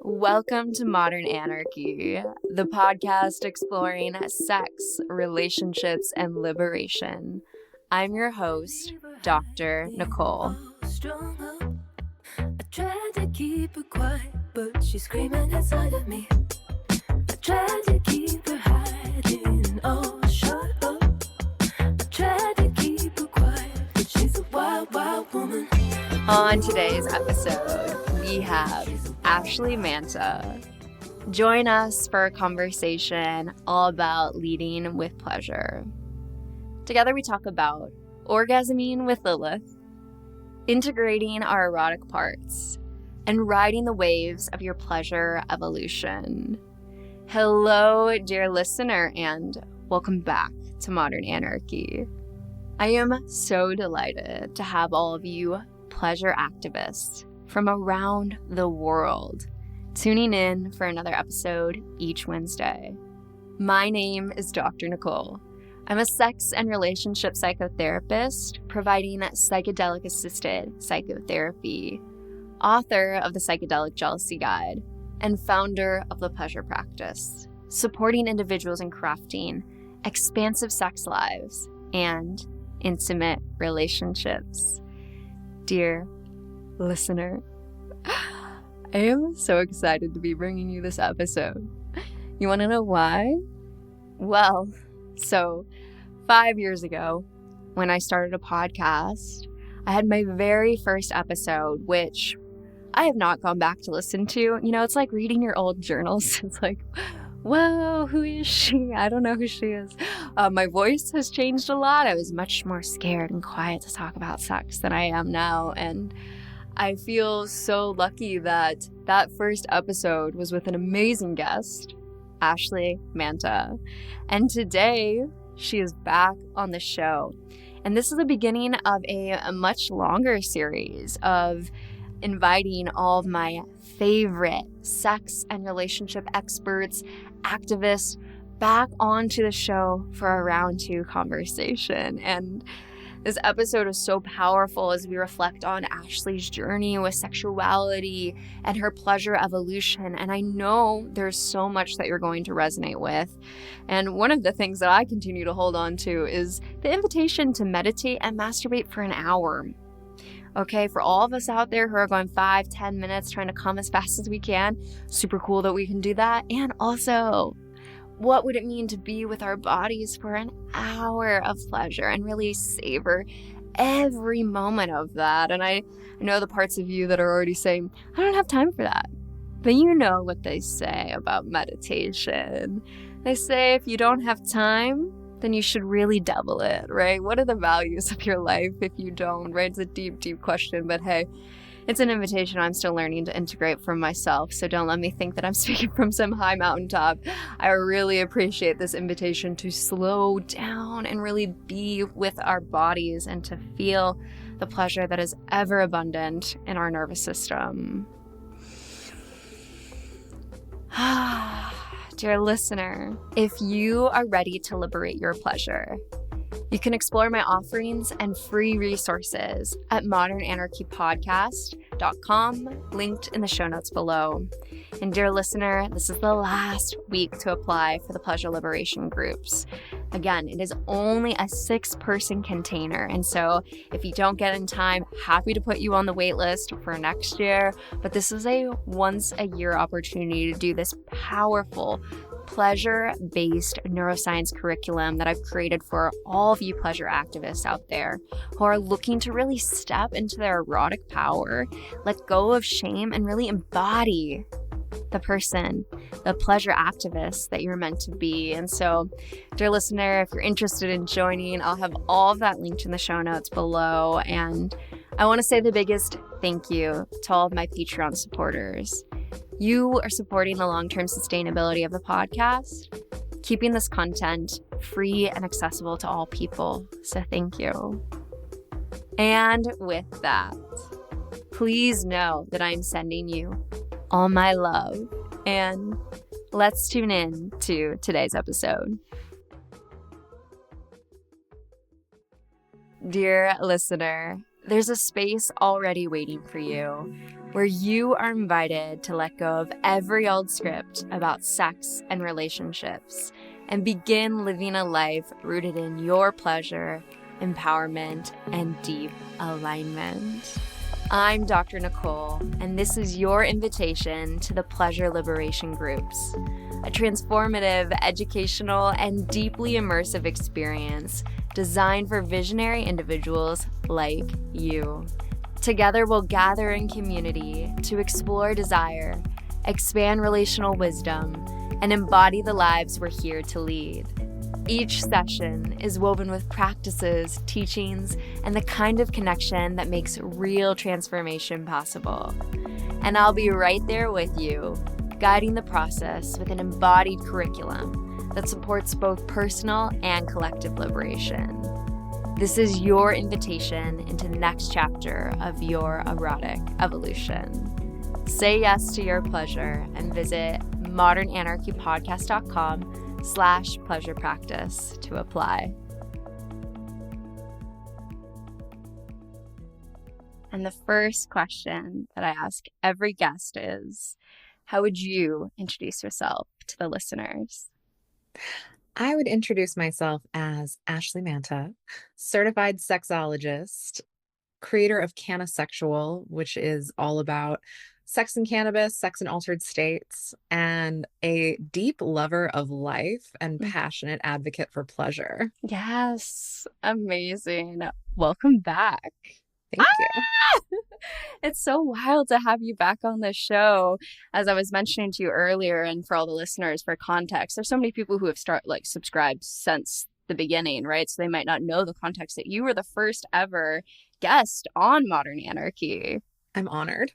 Welcome to Modern Anarchy, the podcast exploring sex, relationships, and liberation. I'm your host, Dr. Nicole. I tried to keep her quiet, but she's screaming inside of me. I tried to keep her hiding, oh, shut up. I tried to keep her quiet, but she's a wild, wild woman. On today's episode, we have Ashley Manta. Join us for a conversation all about leading with pleasure. Together we talk about orgasming with Lilith, integrating our erotic parts, and riding the waves of your pleasure evolution. Hello, dear listener, and welcome back to Modern Anarchy. I am so delighted to have all of you pleasure activists from around the world tuning in for another episode each Wednesday. My name is Dr. Nicole. I'm a sex and relationship psychotherapist providing psychedelic-assisted psychotherapy, author of the Psychedelic Jealousy Guide, and founder of the Pleasure Practice, supporting individuals in crafting expansive sex lives and intimate relationships. Dear listener, I am so excited to be bringing you this episode. You want to know why? Well, so 5 years ago, when I started a podcast, I had my very first episode, which I have not gone back to listen to. You know, it's like reading your old journals. It's like, whoa, who is she? I don't know who she is. My voice has changed a lot. I was much more scared and quiet to talk about sex than I am now. And I feel so lucky that that first episode was with an amazing guest, Ashley Manta. And today, she is back on the show. And this is the beginning of a much longer series of inviting all of my favorite sex and relationship experts, activists, back onto the show for a round 2 conversation. And this episode is so powerful as we reflect on Ashley's journey with sexuality and her pleasure evolution. And I know there's so much that you're going to resonate with. And one of the things that I continue to hold on to is the invitation to meditate and masturbate for an hour. Okay, for all of us out there who are going 5-10 minutes trying to come as fast as we can, super cool that we can do that. And also, what would it mean to be with our bodies for an hour of pleasure and really savor every moment of that? And I know the parts of you that are already saying, I don't have time for that. But you know what they say about meditation. They say if you don't have time, then you should really double it, right? What are the values of your life if you don't, right? It's a deep, deep question, but hey, it's an invitation I'm still learning to integrate for myself, so don't let me think that I'm speaking from some high mountaintop. I really appreciate this invitation to slow down and really be with our bodies and to feel the pleasure that is ever abundant in our nervous system. Dear listener, if you are ready to liberate your pleasure, you can explore my offerings and free resources at modernanarchypodcast.com, linked in the show notes below. And dear listener, this is the last week to apply for the pleasure liberation groups. Again, it is only a 6-person container. And so if you don't get in time, happy to put you on the wait list for next year. But this is a once-a-year opportunity to do this powerful pleasure-based neuroscience curriculum that I've created for all of you pleasure activists out there who are looking to really step into their erotic power, let go of shame, and really embody the person, the pleasure activist that you're meant to be. And so, dear listener, if you're interested in joining, I'll have all of that linked in the show notes below. And I want to say the biggest thank you to all of my Patreon supporters. You are supporting the long-term sustainability of the podcast, keeping this content free and accessible to all people. So thank you. And with that, please know that I'm sending you all my love. And let's tune in to today's episode. Dear listener, there's a space already waiting for you where you are invited to let go of every old script about sex and relationships and begin living a life rooted in your pleasure, empowerment, and deep alignment. I'm Dr. Nicole, and this is your invitation to the Pleasure Liberation Groups, a transformative, educational, and deeply immersive experience designed for visionary individuals like you. Together, we'll gather in community to explore desire, expand relational wisdom, and embody the lives we're here to lead. Each session is woven with practices, teachings, and the kind of connection that makes real transformation possible. And I'll be right there with you, guiding the process with an embodied curriculum that supports both personal and collective liberation. This is your invitation into the next chapter of your erotic evolution. Say yes to your pleasure and visit modernanarchypodcast.com/pleasure practice to apply. And the first question that I ask every guest is, how would you introduce yourself to the listeners? I would introduce myself as Ashley Manta, certified sexologist, creator of Canisexual, which is all about sex and cannabis, sex in altered states, and a deep lover of life and passionate advocate for pleasure. Yes, amazing. Welcome back. Thank you. It's so wild to have you back on the show. As I was mentioning to you earlier, and for all the listeners, for context, there's so many people who have subscribed since the beginning, right? So they might not know the context that you were the first ever guest on Modern Anarchy. I'm honored.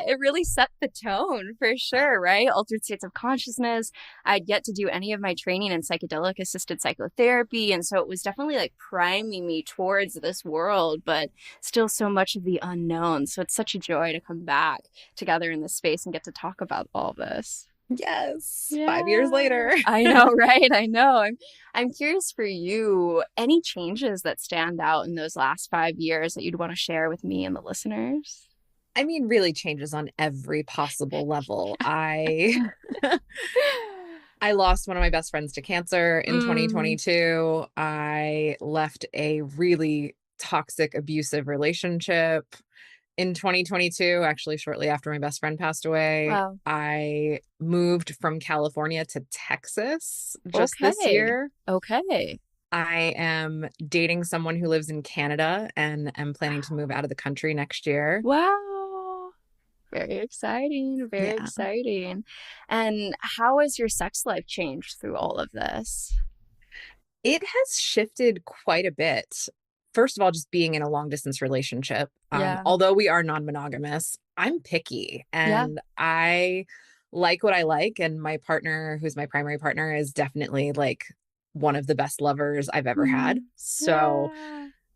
It really set the tone for sure, right? Altered states of consciousness. I'd yet to do any of my training in psychedelic assisted psychotherapy. And so it was definitely like priming me towards this world, but still so much of the unknown. So it's such a joy to come back together in this space and get to talk about all this. Yes. Yeah. 5 years later. I know, right? I know. I'm curious for you, any changes that stand out in those last 5 years that you'd want to share with me and the listeners? I mean, really changes on every possible level. I lost one of my best friends to cancer in 2022. I left a really toxic, abusive relationship in 2022, actually shortly after my best friend passed away. Wow. I moved from California to Texas just this year. Okay. I am dating someone who lives in Canada and am planning to move out of the country next year. Wow. Very exciting. Very exciting. And how has your sex life changed through all of this? It has shifted quite a bit. First of all, just being in a long distance relationship. Although we are non-monogamous, I'm picky and I like what I like. And my partner, who's my primary partner, is definitely like one of the best lovers I've ever had. So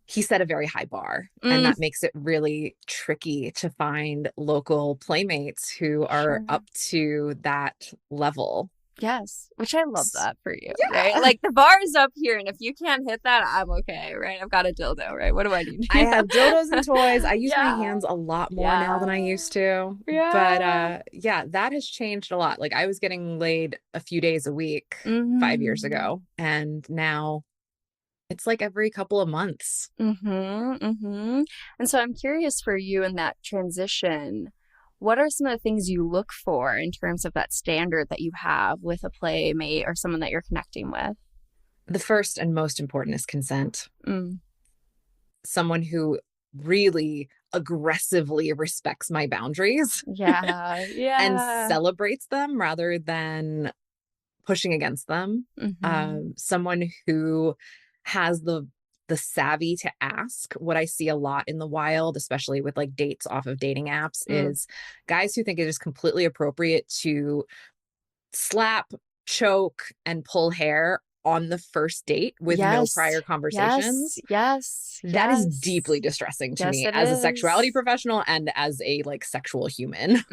he set a very high bar, and that makes it really tricky to find local playmates who are up to that level. Yes, which I love that for you, right? Like the bar is up here, and if you can't hit that, I'm okay, right? I've got a dildo, right? What do I need? I have dildos and toys. I use my hands a lot more now than I used to. But that has changed a lot. Like I was getting laid a few days a week 5 years ago, and now it's like every couple of months. And so I'm curious for you in that transition, what are some of the things you look for in terms of that standard that you have with a playmate or someone that you're connecting with? The first and most important is consent. Someone who really aggressively respects my boundaries. And celebrates them rather than pushing against them. Someone who has the savvy to ask. What I see a lot in the wild, especially with like dates off of dating apps, is guys who think it is completely appropriate to slap, choke, and pull hair on the first date with no prior conversations. That is deeply distressing to me as a sexuality professional and as a like sexual human.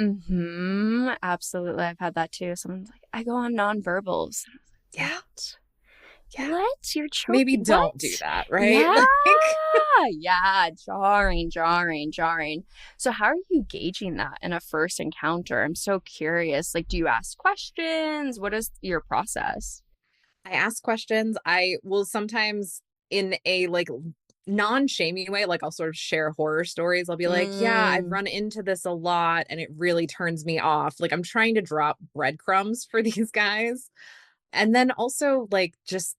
Absolutely. I've had that too. Someone's like, I go on nonverbals. What? You're choking? Maybe don't do that, right? Yeah. Yeah. Jarring. So how are you gauging that in a first encounter? I'm so curious. Like, do you ask questions? What is your process? I ask questions. I will sometimes, in a like non-shamey way, like I'll sort of share horror stories. I'll be like, yeah, I've run into this a lot and it really turns me off. Like, I'm trying to drop breadcrumbs for these guys. And then also like just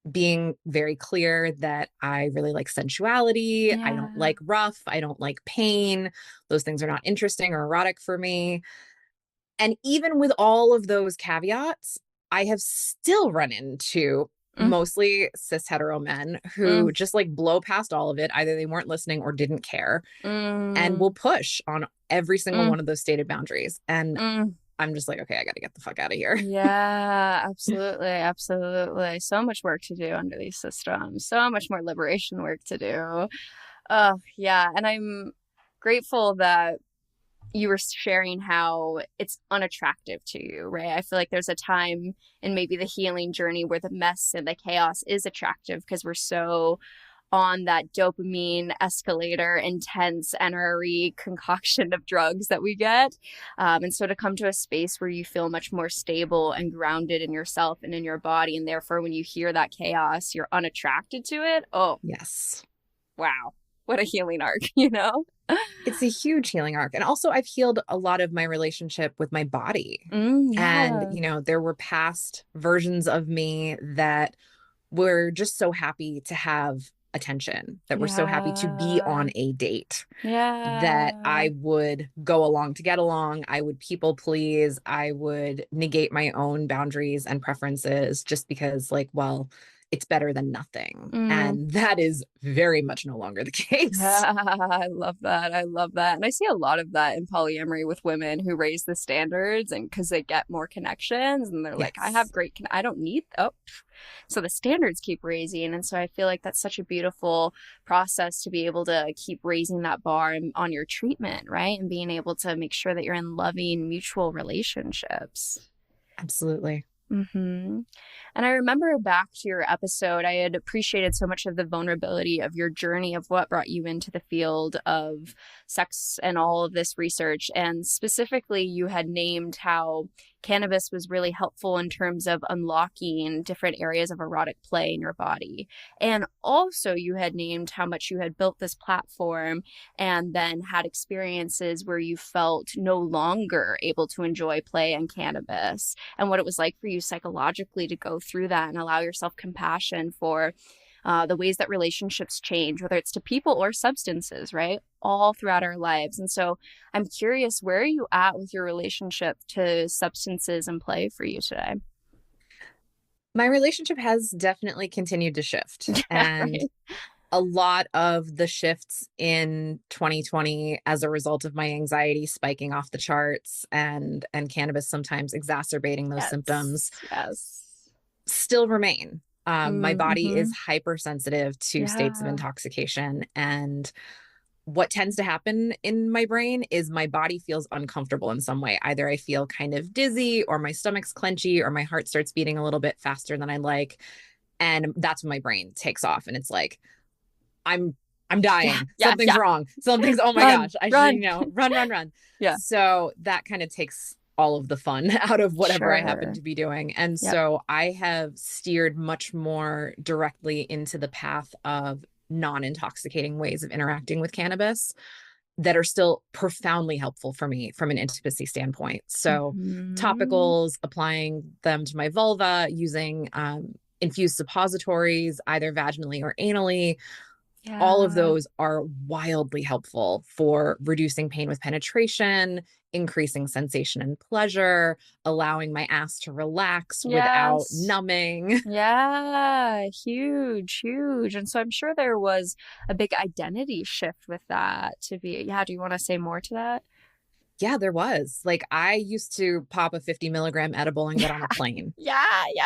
being very clear that I really like sensuality. I don't like rough. I don't like pain. Those things are not interesting or erotic for me. And even with all of those caveats, I have still run into mostly cis hetero men who just like blow past all of it. Either they weren't listening or didn't care and will push on every single one of those stated boundaries. And I'm just like, okay, I got to get the fuck out of here. Yeah, absolutely. So much work to do under these systems. So much more liberation work to do. Oh, yeah. And I'm grateful that you were sharing how it's unattractive to you, right? I feel like there's a time in maybe the healing journey where the mess and the chaos is attractive because we're so on that dopamine escalator, intense NRE concoction of drugs that we get. And so to come to a space where you feel much more stable and grounded in yourself and in your body, and therefore when you hear that chaos, you're unattracted to it. Oh, yes. Wow. What a healing arc, you know? It's a huge healing arc. And also I've healed a lot of my relationship with my body. And, you know, there were past versions of me that were just so happy to have attention, that were so happy to be on a date, that I would go along to get along. I would people please. I would negate my own boundaries and preferences just because, like, well, it's better than nothing. And that is very much no longer the case. Yeah, I love that. And I see a lot of that in polyamory with women who raise the standards and because they get more connections and they're like, I have I don't need, so the standards keep raising. And so I feel like that's such a beautiful process to be able to keep raising that bar on your treatment, right? And being able to make sure that you're in loving mutual relationships. Absolutely. And I remember back to your episode, I had appreciated so much of the vulnerability of your journey of what brought you into the field of sex and all of this research. And specifically, you had named how cannabis was really helpful in terms of unlocking different areas of erotic play in your body. And also you had named how much you had built this platform and then had experiences where you felt no longer able to enjoy play and cannabis, and what it was like for you psychologically to go through that and allow yourself compassion for the ways that relationships change, whether it's to people or substances, right? All throughout our lives. And so I'm curious, where are you at with your relationship to substances and play for you today? My relationship has definitely continued to shift. And a lot of the shifts in 2020 as a result of my anxiety spiking off the charts and cannabis sometimes exacerbating those symptoms still remain. My body is hypersensitive to states of intoxication. And what tends to happen in my brain is my body feels uncomfortable in some way. Either I feel kind of dizzy or my stomach's clenchy or my heart starts beating a little bit faster than I like. And that's when my brain takes off and it's like, I'm dying. Something's wrong. Oh my gosh. I should, run. Yeah. So that kind of takes all of the fun out of whatever I happen to be doing. And so I have steered much more directly into the path of non-intoxicating ways of interacting with cannabis that are still profoundly helpful for me from an intimacy standpoint. So topicals, applying them to my vulva, using infused suppositories, either vaginally or anally. All of those are wildly helpful for reducing pain with penetration, increasing sensation and pleasure, allowing my ass to relax without numbing. Yeah, huge. And so I'm sure there was a big identity shift with that to be, do you want to say more to that? Yeah, there was. Like, I used to pop a 50 milligram edible and get on a plane. Yeah.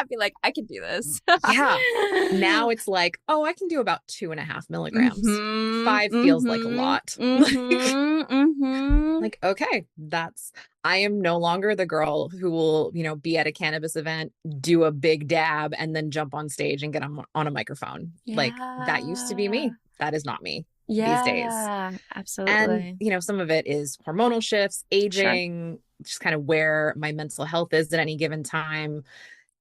Be like, I can do this. Yeah. Now it's like, oh, I can do about 2.5 milligrams. 5 feels like a lot. Like, okay, I am no longer the girl who will, be at a cannabis event, do a big dab, and then jump on stage and get on a microphone. Yeah. Like, that used to be me. That is not me these days. Yeah, absolutely. And, some of it is hormonal shifts, aging, just kind of where my mental health is at any given time.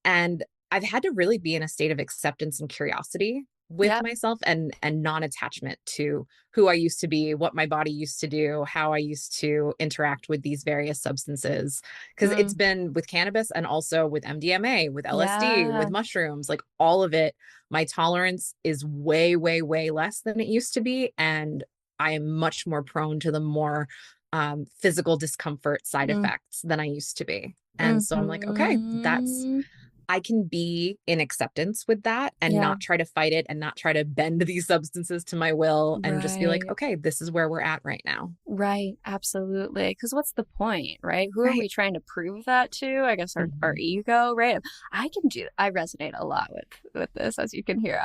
And I've had to really be in a state of acceptance and curiosity with myself and non-attachment to who I used to be, what my body used to do, how I used to interact with these various substances. Because it's been with cannabis and also with MDMA, with LSD, with mushrooms, like all of it. My tolerance is way, way, way less than it used to be. And I am much more prone to the more physical discomfort side effects than I used to be. And so I'm like, okay, I can be in acceptance with that and not try to fight it and not try to bend these substances to my will and just be like, okay, this is where we're at right now. Right. Absolutely. Because what's the point, right? Who are we trying to prove that to? I guess our ego, right? I resonate a lot with this, as you can hear.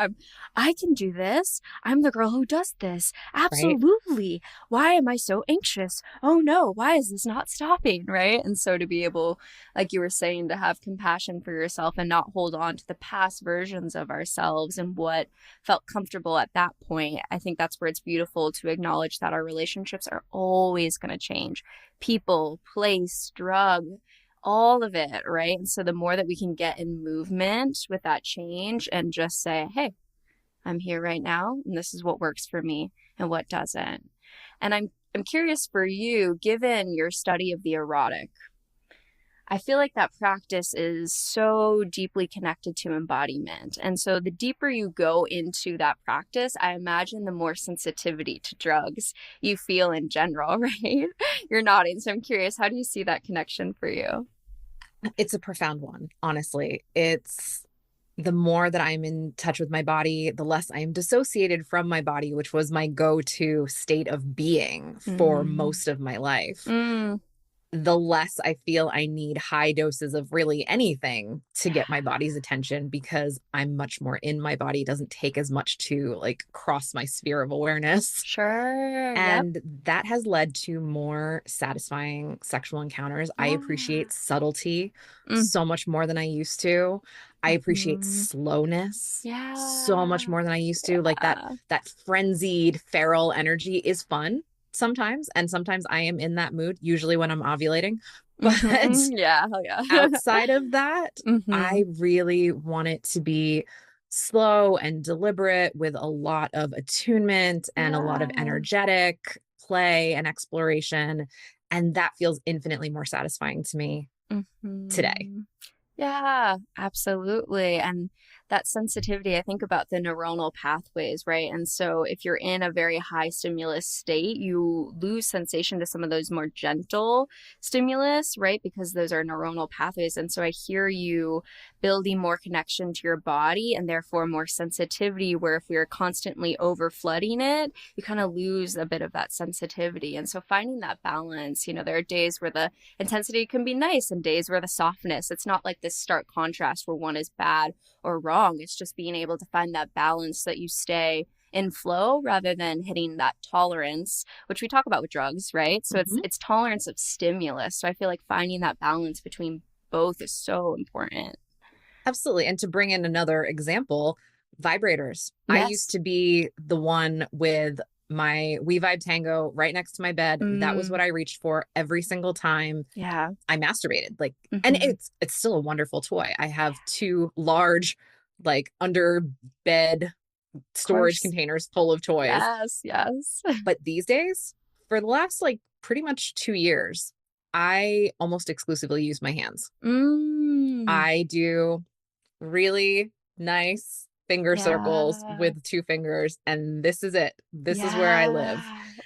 I can do this. I'm the girl who does this. Absolutely. Right? Why am I so anxious? Oh no, why is this not stopping? Right. And so to be able, like you were saying, to have compassion for yourself and not hold on to the past versions of ourselves and what felt comfortable at that point. I think that's where it's beautiful to acknowledge that our relationships are always going to change. People, place, drug, all of it, right? And so the more that we can get in movement with that change and just say, hey, I'm here right now, and this is what works for me and what doesn't. And I'm curious for you, given your study of the erotic, I feel like that practice is so deeply connected to embodiment. And so the deeper you go into that practice, I imagine the more sensitivity to drugs you feel in general, right? You're nodding. So I'm curious, how do you see that connection for you? It's a profound one, honestly. It's the more that I'm in touch with my body, the less I am dissociated from my body, which was my go-to state of being for most of my life. The less I feel I need high doses of really anything to get my body's attention, because I'm much more in my body. It doesn't take as much to like cross my sphere of awareness. Sure. And that has led to more satisfying sexual encounters. I appreciate subtlety so much more than I used to. I appreciate slowness so much more than I used to. Like that frenzied feral energy is fun sometimes, and sometimes I am in that mood, usually when I'm ovulating. But outside of that, I really want it to be slow and deliberate with a lot of attunement and a lot of energetic play and exploration. And that feels infinitely more satisfying to me today. Yeah, absolutely. And that sensitivity, I think about the neuronal pathways, right? And so if you're in a very high stimulus state, you lose sensation to some of those more gentle stimulus, right? Because those are neuronal pathways. And so I hear you building more connection to your body and therefore more sensitivity, where if we are constantly over flooding it, you kind of lose a bit of that sensitivity. And so finding that balance, there are days where the intensity can be nice and days where the softness, it's not like this stark contrast where one is bad or wrong. It's just being able to find that balance so that you stay in flow rather than hitting that tolerance, which we talk about with drugs, right? So it's tolerance of stimulus. So I feel like finding that balance between both is so important. Absolutely. And to bring in another example, vibrators. Yes. I used to be the one with my We Vibe Tango right next to my bed. That was what I reached for every single time. Yeah. I masturbated. Like, and it's still a wonderful toy. I have 2 large, like, under bed storage containers full of toys. Yes. But these days, for the last like pretty much 2 years, I almost exclusively use my hands. I do really nice finger circles with 2 fingers, and this is it. This is where I live.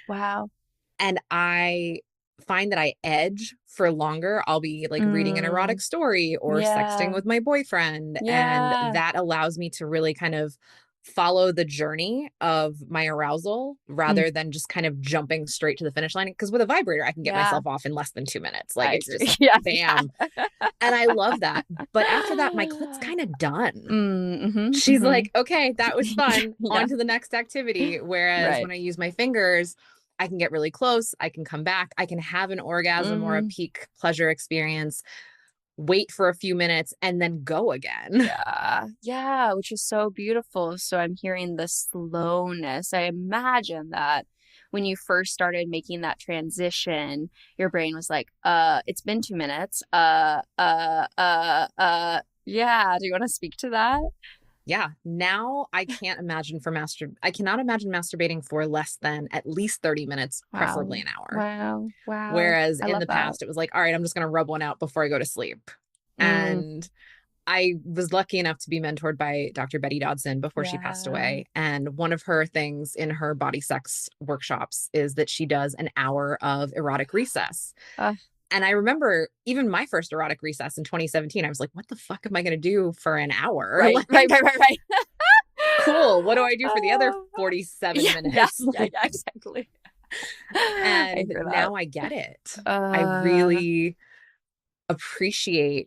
Wow. And I find that I edge for longer. I'll be like reading an erotic story or sexting with my boyfriend. And that allows me to really kind of follow the journey of my arousal rather than just kind of jumping straight to the finish line. Because with a vibrator, I can get myself off in less than 2 minutes. Like, it's just bam. And I love that. But after that, my clit's kind of done. She's like, okay, that was fun. On to the next activity. Whereas when I use my fingers, I can get really close. I can come back. I can have an orgasm or a peak pleasure experience, wait for a few minutes, and then go again. Yeah, which is so beautiful. So I'm hearing the slowness. I imagine that when you first started making that transition, your brain was like, it's been 2 minutes. Yeah. Do you want to speak to that? Yeah. Now I cannot imagine masturbating for less than at least 30 minutes, preferably an hour. Wow. Whereas in the past, it was like, all right, I'm just going to rub one out before I go to sleep. And I was lucky enough to be mentored by Dr. Betty Dodson before she passed away. And one of her things in her body sex workshops is that she does an hour of erotic recess. And I remember even my first erotic recess in 2017, I was like, what the fuck am I going to do for an hour? Right. Cool. What do I do for the other 47 minutes? Yeah, exactly. And now I get it. I really appreciate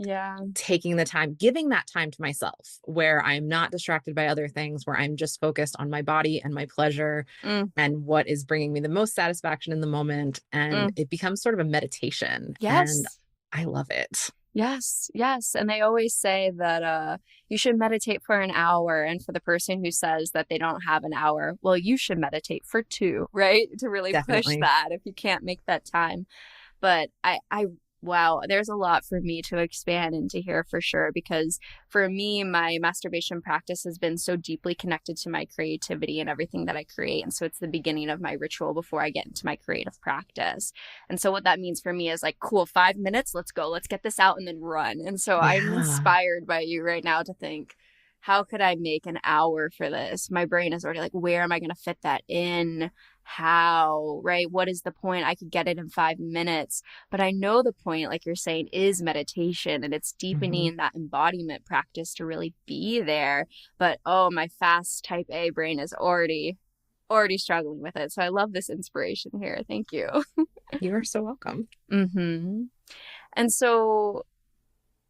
taking the time, giving that time to myself where I'm not distracted by other things, where I'm just focused on my body and my pleasure and what is bringing me the most satisfaction in the moment. And it becomes sort of a meditation. And I love it. Yes. And they always say that you should meditate for an hour. And for the person who says that they don't have an hour, well, you should meditate for 2, right? To really push that if you can't make that time. But wow, there's a lot for me to expand into here for sure, because for me, my masturbation practice has been so deeply connected to my creativity and everything that I create. And so it's the beginning of my ritual before I get into my creative practice. And so what that means for me is like, cool, 5 minutes, let's go, let's get this out and then run. And so I'm inspired by you right now to think, how could I make an hour for this? My brain is already like, where am I going to fit that in? How, right? What is the point? I could get it in 5 minutes, but I know the point, like you're saying, is meditation, and it's deepening that embodiment practice to really be there. But my fast type A brain is already struggling with it. So I love this inspiration here. Thank you. You are so welcome. And so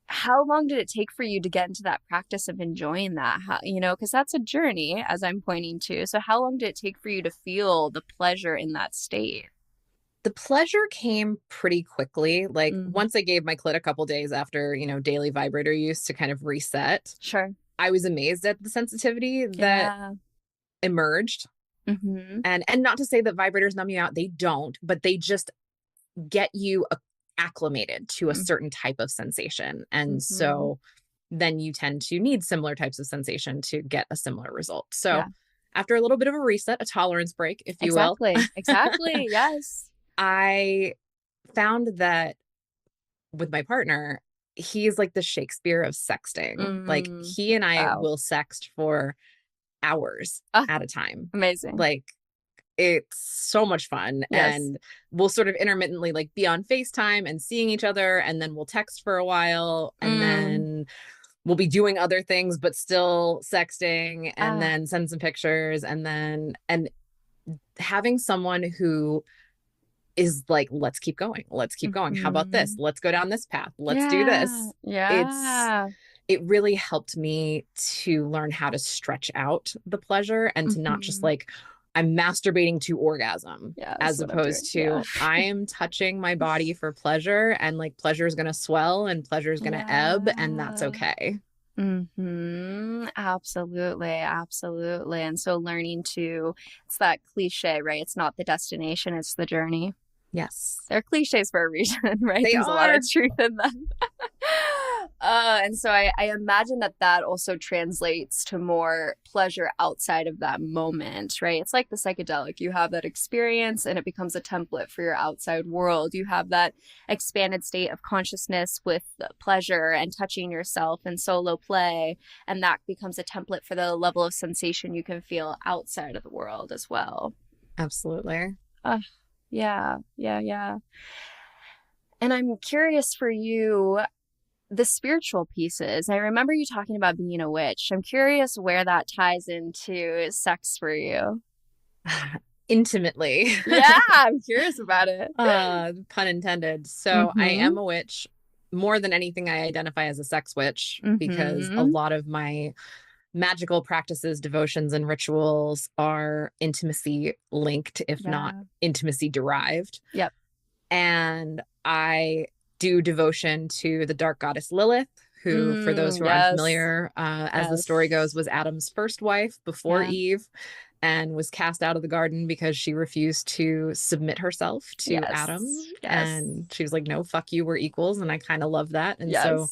how long did it take for you to get into that practice of enjoying that? How, because that's a journey, as I'm pointing to. So how long did it take for you to feel the pleasure in that state? The pleasure came pretty quickly. Like once I gave my clit a couple days after, daily vibrator use to kind of reset. Sure. I was amazed at the sensitivity that emerged. And not to say that vibrators numb you out. They don't, but they just get you acclimated to a certain type of sensation. And so then you tend to need similar types of sensation to get a similar result. So after a little bit of a reset, a tolerance break, if you will. Exactly. Yes. I found that with my partner, he's like the Shakespeare of sexting. Like he and I will sext for hours at a time. Amazing. Like it's so much fun. And we'll sort of intermittently like be on FaceTime and seeing each other, and then we'll text for a while, and then we'll be doing other things but still sexting, and then send some pictures, and having someone who is like, let's keep going. How about this? Let's go down this path. Let's do this. It really helped me to learn how to stretch out the pleasure and to not just like, I'm masturbating to orgasm, as opposed to I am touching my body for pleasure, and like pleasure is going to swell and pleasure is going to ebb, and that's okay. Absolutely. And so learning it's that cliche, right? It's not the destination, it's the journey. Yes. They're cliches for a reason, right? There's a lot of truth in them. And so I imagine that also translates to more pleasure outside of that moment, right? It's like the psychedelic. You have that experience and it becomes a template for your outside world. You have that expanded state of consciousness with pleasure and touching yourself and solo play. And that becomes a template for the level of sensation you can feel outside of the world as well. Absolutely. Yeah. And I'm curious for you, the spiritual pieces. I remember you talking about being a witch. I'm curious where that ties into sex for you. Intimately. Yeah, I'm curious about it. Pun intended. So I am a witch. More than anything, I identify as a sex witch because a lot of my magical practices, devotions, and rituals are intimacy linked, if not intimacy derived. Yep. And I do devotion to the dark goddess Lilith, who, for those who are unfamiliar, as the story goes, was Adam's first wife before Eve, and was cast out of the garden because she refused to submit herself to Adam. And she was like, no, fuck you, we're equals. And I kind of love that. And so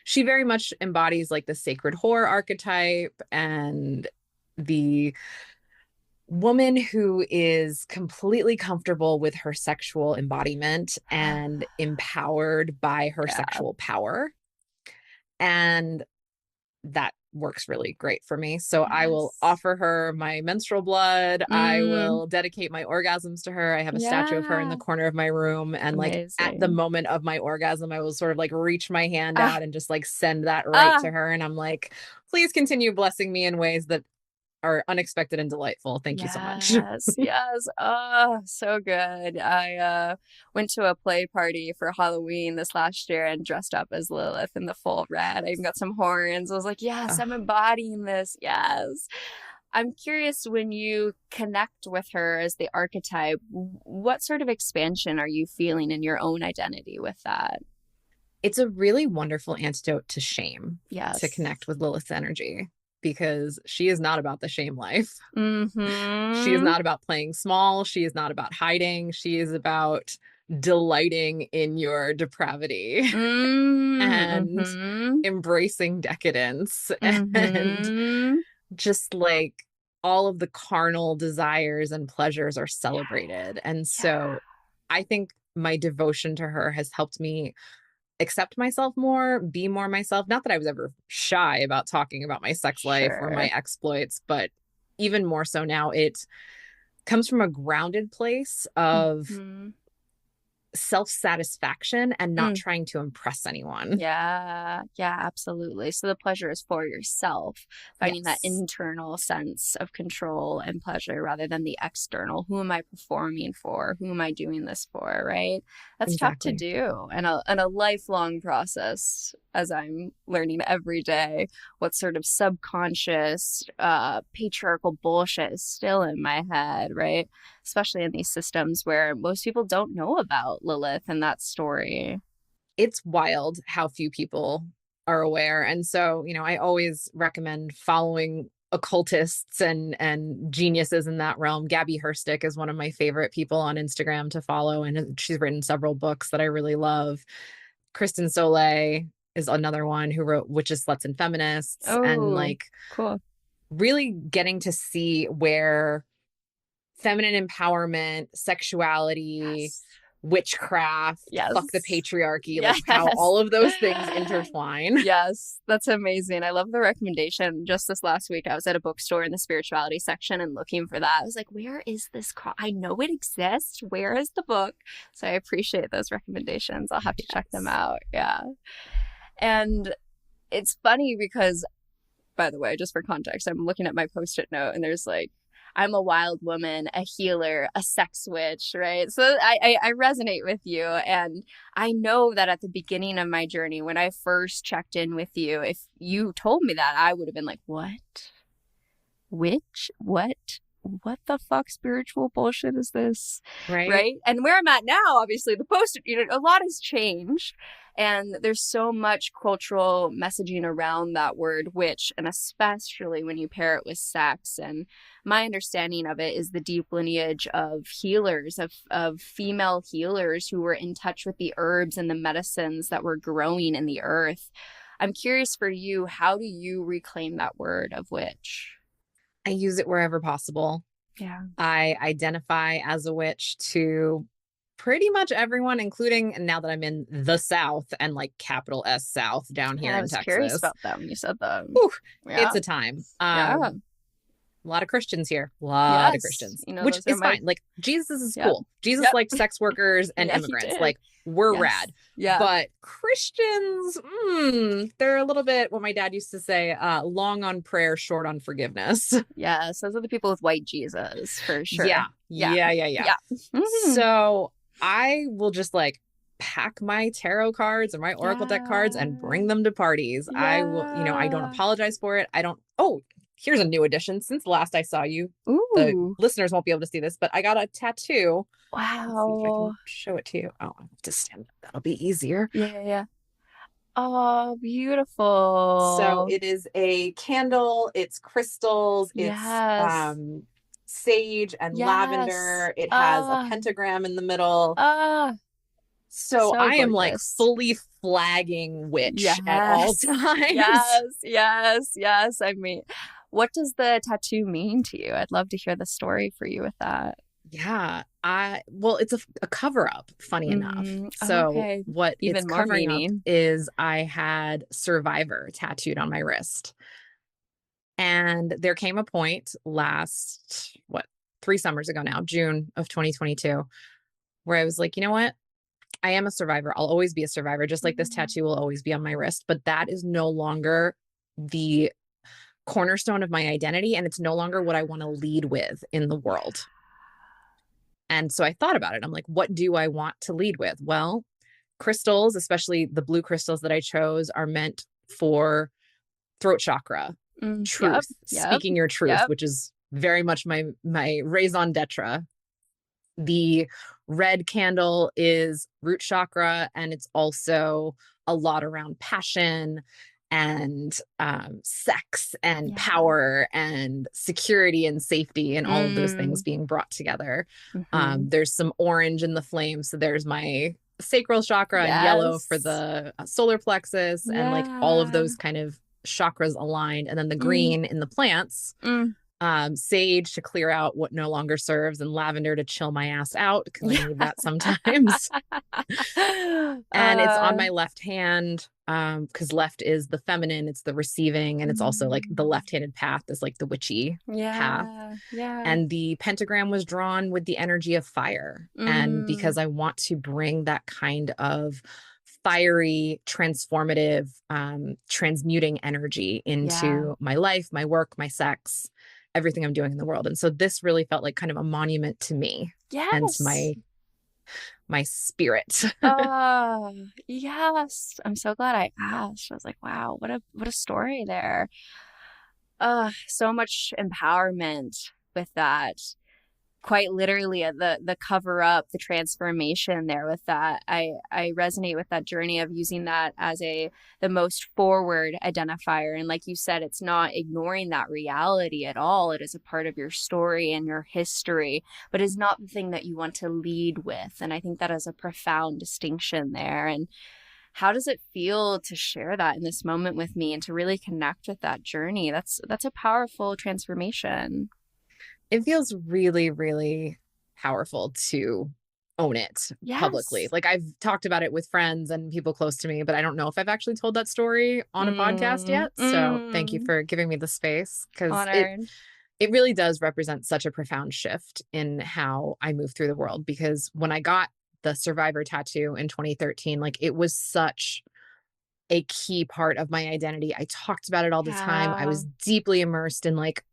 she very much embodies like the sacred whore archetype and the woman who is completely comfortable with her sexual embodiment and empowered by her sexual power. And that works really great for me. So I will offer her my menstrual blood. I will dedicate my orgasms to her. I have a statue of her in the corner of my room. And like at the moment of my orgasm, I will sort of like reach my hand out and just like send that right to her. And I'm like, please continue blessing me in ways that are unexpected and delightful. Thank you so much. Yes. Oh, so good. I went to a play party for Halloween this last year and dressed up as Lilith in the full red. I even got some horns. I was like, yes, I'm embodying this. Yes. I'm curious, when you connect with her as the archetype, what sort of expansion are you feeling in your own identity with that? It's a really wonderful antidote to shame. To connect with Lilith's energy. Because she is not about the shame life. She is not about playing small. She is not about hiding. She is about delighting in your depravity and embracing decadence and just like all of the carnal desires and pleasures are celebrated. And so I think my devotion to her has helped me accept myself more, be more myself. Not that I was ever shy about talking about my sex life or my exploits, but even more so now, it comes from a grounded place of self-satisfaction and not trying to impress anyone. Yeah, absolutely. So the pleasure is for yourself, finding that internal sense of control and pleasure rather than the external. Who am I performing for? Who am I doing this for? Right? That's tough to do, and a lifelong process, as I'm learning every day what sort of subconscious patriarchal bullshit is still in my head, right? Especially in these systems where most people don't know about Lilith and that story. It's wild how few people are aware. And so, you know, I always recommend following occultists and geniuses in that realm. Gabby Herstick is one of my favorite people on Instagram to follow, and she's written several books that I really love. Kristen Soleil is another one who wrote Witches, Sluts, and Feminists. And like, really getting to see where feminine empowerment, sexuality, witchcraft, fuck the patriarchy, like how all of those things intertwine. Yes, that's amazing. I love the recommendation. Just this last week, I was at a bookstore in the spirituality section and looking for that. I was like, where is this? I know it exists. Where is the book? So I appreciate those recommendations. I'll have to check them out. Yeah. And it's funny because, by the way, just for context, I'm looking at my Post-it note and there's like, I'm a wild woman, a healer, a sex witch, right? So I resonate with you. And I know that at the beginning of my journey, when I first checked in with you, if you told me that, I would have been like, what? Witch? What the fuck spiritual bullshit is this? Right? And where I'm at now, obviously, the post, you know, a lot has changed. And there's so much cultural messaging around that word witch, and especially when you pair it with sex. And my understanding of it is the deep lineage of healers, of female healers who were in touch with the herbs and the medicines that were growing in the earth. I'm curious for you, how do you reclaim that word of witch? I use it wherever possible. Yeah. I identify as a witch to pretty much everyone, including now that I'm in the South and like capital S South down here in Texas. I was curious about that when you said that. It's a time. A lot of Christians here. A lot of Christians. Which is fine. Like, Jesus is cool. Jesus liked sex workers and immigrants. Like, we're rad. Yeah. But Christians, they're a little bit, what my dad used to say, long on prayer, short on forgiveness. Yes, those are the people with white Jesus, for sure. Yeah. So I will just like pack my tarot cards or my oracle deck cards and bring them to parties. I will, I don't apologize for it. Here's a new addition. Since last I saw you, the listeners won't be able to see this, but I got a tattoo. Wow. Let's see if I can show it to you. Oh, I have to stand up. That'll be easier. Yeah. Oh, beautiful. So it is a candle. It's crystals. It's sage and lavender. It has a pentagram in the middle. So I am like fully flagging witch at all times. Yes. I mean, what does the tattoo mean to you? I'd love to hear the story for you with that. Yeah. Well, it's a cover up, funny enough. So what it's covering up is I had Survivor tattooed on my wrist. And there came a point last, 3 summers ago now, June of 2022, where I was like, you know what? I am a survivor. I'll always be a survivor, just like this tattoo will always be on my wrist. But that is no longer the cornerstone of my identity. And it's no longer what I want to lead with in the world. And so I thought about it. I'm like, what do I want to lead with? Well, crystals, especially the blue crystals that I chose, are meant for throat chakra, truth, speaking your truth, which is very much my raison d'etre. The red candle is root chakra, and it's also a lot around passion and sex and power and security and safety and all of those things being brought together. There's some orange in the flame. So there's my sacral chakra and yellow for the solar plexus and like all of those kind of chakras aligned. And then the green in the plants. Sage to clear out what no longer serves, and lavender to chill my ass out because I need that sometimes. And it's on my left hand because left is the feminine, it's the receiving, and it's also like the left-handed path is like the witchy path. And the pentagram was drawn with the energy of fire. And because I want to bring that kind of fiery, transformative, transmuting energy into my life, my work, my sex, everything I'm doing in the world. And so this really felt like kind of a monument to me and to my spirit. Yes. I'm so glad I asked. I was like, wow, what a story there. So much empowerment with that. Quite literally the cover up, the transformation there with that. I resonate with that journey of using that as the most forward identifier. And like you said, it's not ignoring that reality at all. It is a part of your story and your history, but it's not the thing that you want to lead with. And I think that is a profound distinction there. And how does it feel to share that in this moment with me and to really connect with that journey? That's a powerful transformation. It feels really, really powerful to own it publicly. Like I've talked about it with friends and people close to me, but I don't know if I've actually told that story on a podcast yet. So thank you for giving me the space, because it really does represent such a profound shift in how I move through the world. Because when I got the Survivor tattoo in 2013, like it was such a key part of my identity. I talked about it all the time. I was deeply immersed in like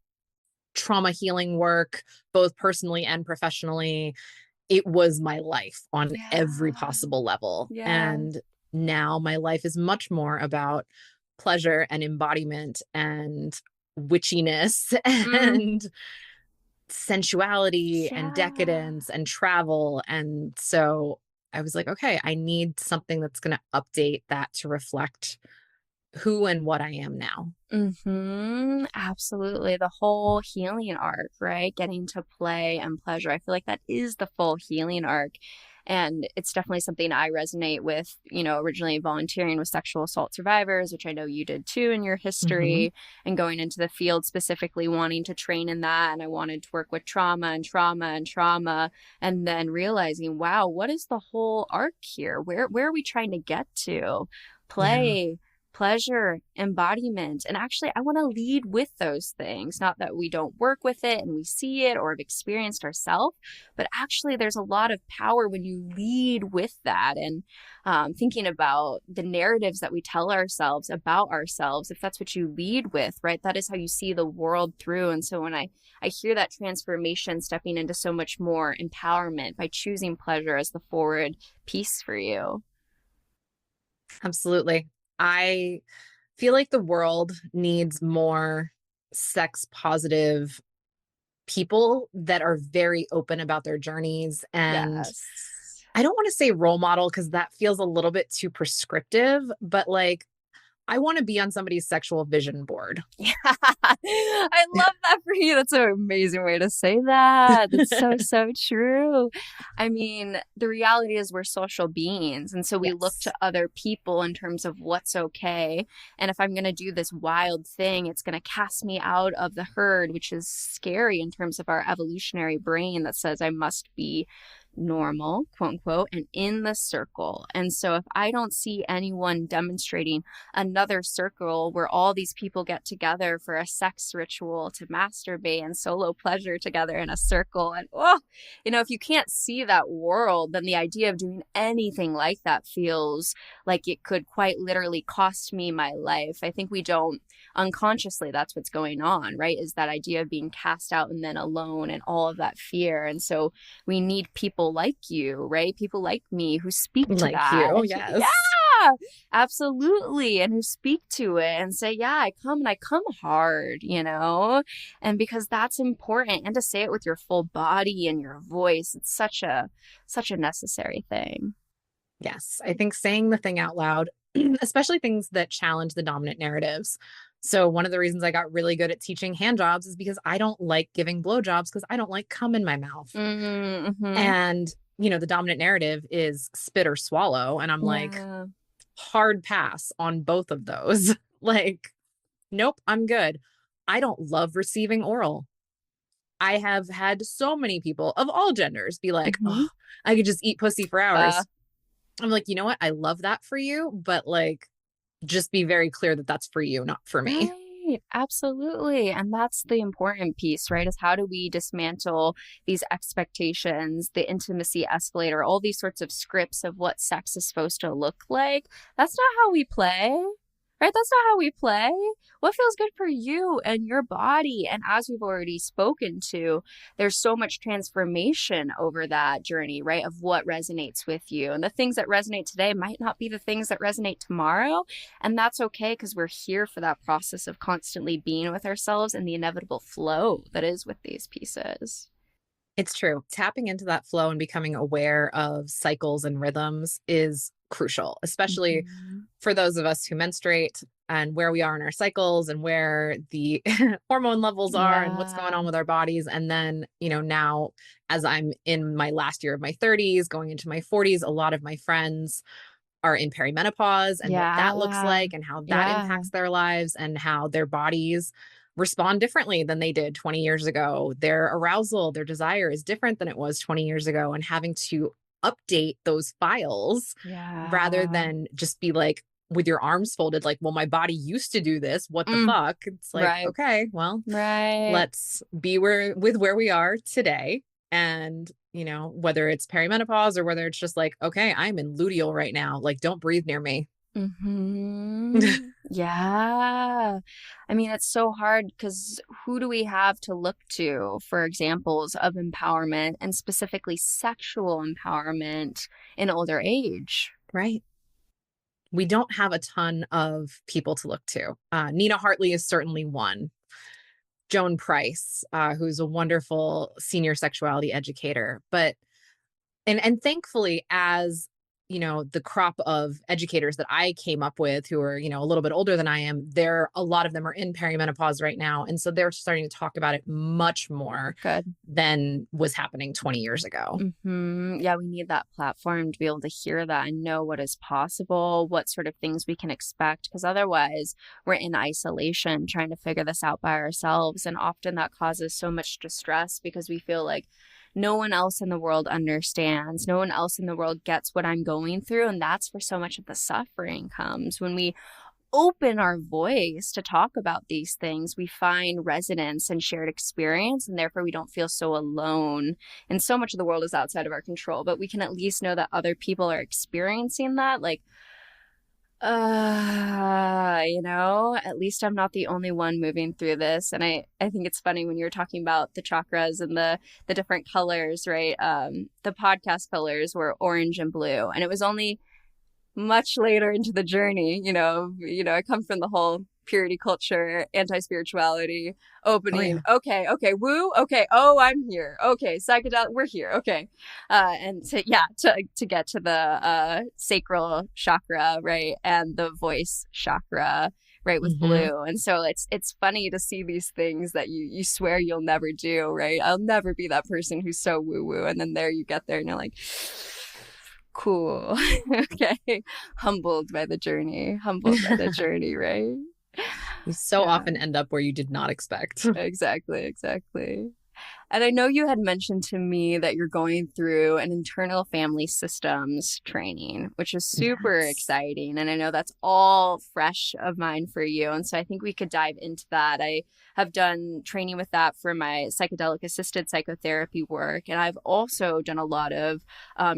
trauma healing work, both personally and professionally. It was my life on every possible level. And now my life is much more about pleasure and embodiment and witchiness and sensuality and decadence and travel. And so I was like, okay, I need something that's going to update that to reflect who and what I am now. Absolutely. The whole healing arc, right? Getting to play and pleasure. I feel like that is the full healing arc. And it's definitely something I resonate with, originally volunteering with sexual assault survivors, which I know you did too in your history, and going into the field specifically wanting to train in that. And I wanted to work with trauma, and then realizing, wow, what is the whole arc here? Where are we trying to get to? Play, pleasure, embodiment. And actually, I want to lead with those things. Not that we don't work with it and we see it or have experienced ourselves, but actually there's a lot of power when you lead with that. And thinking about the narratives that we tell ourselves about ourselves, if that's what you lead with, right, that is how you see the world through. And so when I hear that transformation stepping into so much more empowerment by choosing pleasure as the forward piece for you. Absolutely. I feel like the world needs more sex positive people that are very open about their journeys. And yes. I don't want to say role model because that feels a little bit too prescriptive, but like, I want to be on somebody's sexual vision board. Yeah, I love that for you. That's an amazing way to say that. That's so true. I mean, the reality is we're social beings. And so we look to other people in terms of what's okay. And if I'm going to do this wild thing, it's going to cast me out of the herd, which is scary in terms of our evolutionary brain that says I must be normal, quote unquote, and in the circle. And so if I don't see anyone demonstrating another circle where all these people get together for a sex ritual to masturbate and solo pleasure together in a circle, and if you can't see that world, then the idea of doing anything like that feels like it could quite literally cost me my life. I think we don't unconsciously, that's what's going on, right? Is that idea of being cast out and then alone and all of that fear. And so we need people like you, right? People like me who speak to like that. You, yes. Yeah, absolutely. And who speak to it and say, yeah, I come hard, and because that's important, and to say it with your full body and your voice, it's such a necessary thing. Yes. I think saying the thing out loud, especially things that challenge the dominant narratives. So one of the reasons I got really good at teaching hand jobs is because I don't like giving blowjobs because I don't like cum in my mouth. Mm-hmm. And, the dominant narrative is spit or swallow. And I'm like, hard pass on both of those. Like, nope, I'm good. I don't love receiving oral. I have had so many people of all genders be like, oh, I could just eat pussy for hours. I'm like, you know what? I love that for you, but like, just be very clear that that's for you, not for me. Right. Absolutely. And that's the important piece, right? Is how do we dismantle these expectations, the intimacy escalator, all these sorts of scripts of what sex is supposed to look like? That's not how we play. Right? That's not how we play. What feels good for you and your body? And as we've already spoken to, there's so much transformation over that journey, right? Of what resonates with you. And the things that resonate today might not be the things that resonate tomorrow. And that's okay, because we're here for that process of constantly being with ourselves and the inevitable flow that is with these pieces. It's true. Tapping into that flow and becoming aware of cycles and rhythms is crucial, especially for those of us who menstruate and where we are in our cycles and where the hormone levels are and what's going on with our bodies. And then, now as I'm in my last year of my 30s, going into my 40s, a lot of my friends are in perimenopause and what that looks like and how that impacts their lives and how their bodies respond differently than they did 20 years ago. Their arousal, their desire is different than it was 20 years ago, and having to update those files rather than just be like with your arms folded, like, well, my body used to do this. What the fuck? It's like, okay, well, let's be where we are today. And, whether it's perimenopause or whether it's just like, okay, I'm in luteal right now. Like, don't breathe near me. Yeah. I mean, it's so hard because who do we have to look to for examples of empowerment, and specifically sexual empowerment in older age? Right. We don't have a ton of people to look to. Nina Hartley is certainly one. Joan Price, who's a wonderful senior sexuality educator. But, and thankfully, as the crop of educators that I came up with who are, a little bit older than I am, a lot of them are in perimenopause right now. And so they're starting to talk about it much more than was happening 20 years ago. Yeah, we need that platform to be able to hear that and know what is possible, what sort of things we can expect, because otherwise we're in isolation trying to figure this out by ourselves. And often that causes so much distress because we feel like no one else in the world understands. No one else in the world gets what I'm going through. And that's where so much of the suffering comes, when we open our voice to talk about these things, we find resonance and shared experience, and therefore we don't feel so alone. And so much of the world is outside of our control, but we can at least know that other people are experiencing that. Like, you know, at least I'm not the only one moving through this. And I think it's funny when you're talking about the chakras and the different colors, right? The podcast colors were orange and blue, and it was only much later into the journey, you know, I come from the whole purity culture, anti-spirituality, opening. Oh, yeah. Okay, woo. Okay, oh, I'm here. Okay, psychedelic, we're here. Okay, and to get to the sacral chakra, right, and the voice chakra, right, with blue. And so it's funny to see these things that you swear you'll never do, right? I'll never be that person who's so woo woo, and then there you get there, and you're like, cool. Okay. Humbled by the journey, right? You so often end up where you did not expect. Exactly. And I know you had mentioned to me that you're going through an internal family systems training, which is super exciting. And I know that's all fresh of mind for you. And so I think we could dive into that. I have done training with that for my psychedelic assisted psychotherapy work. And I've also done a lot of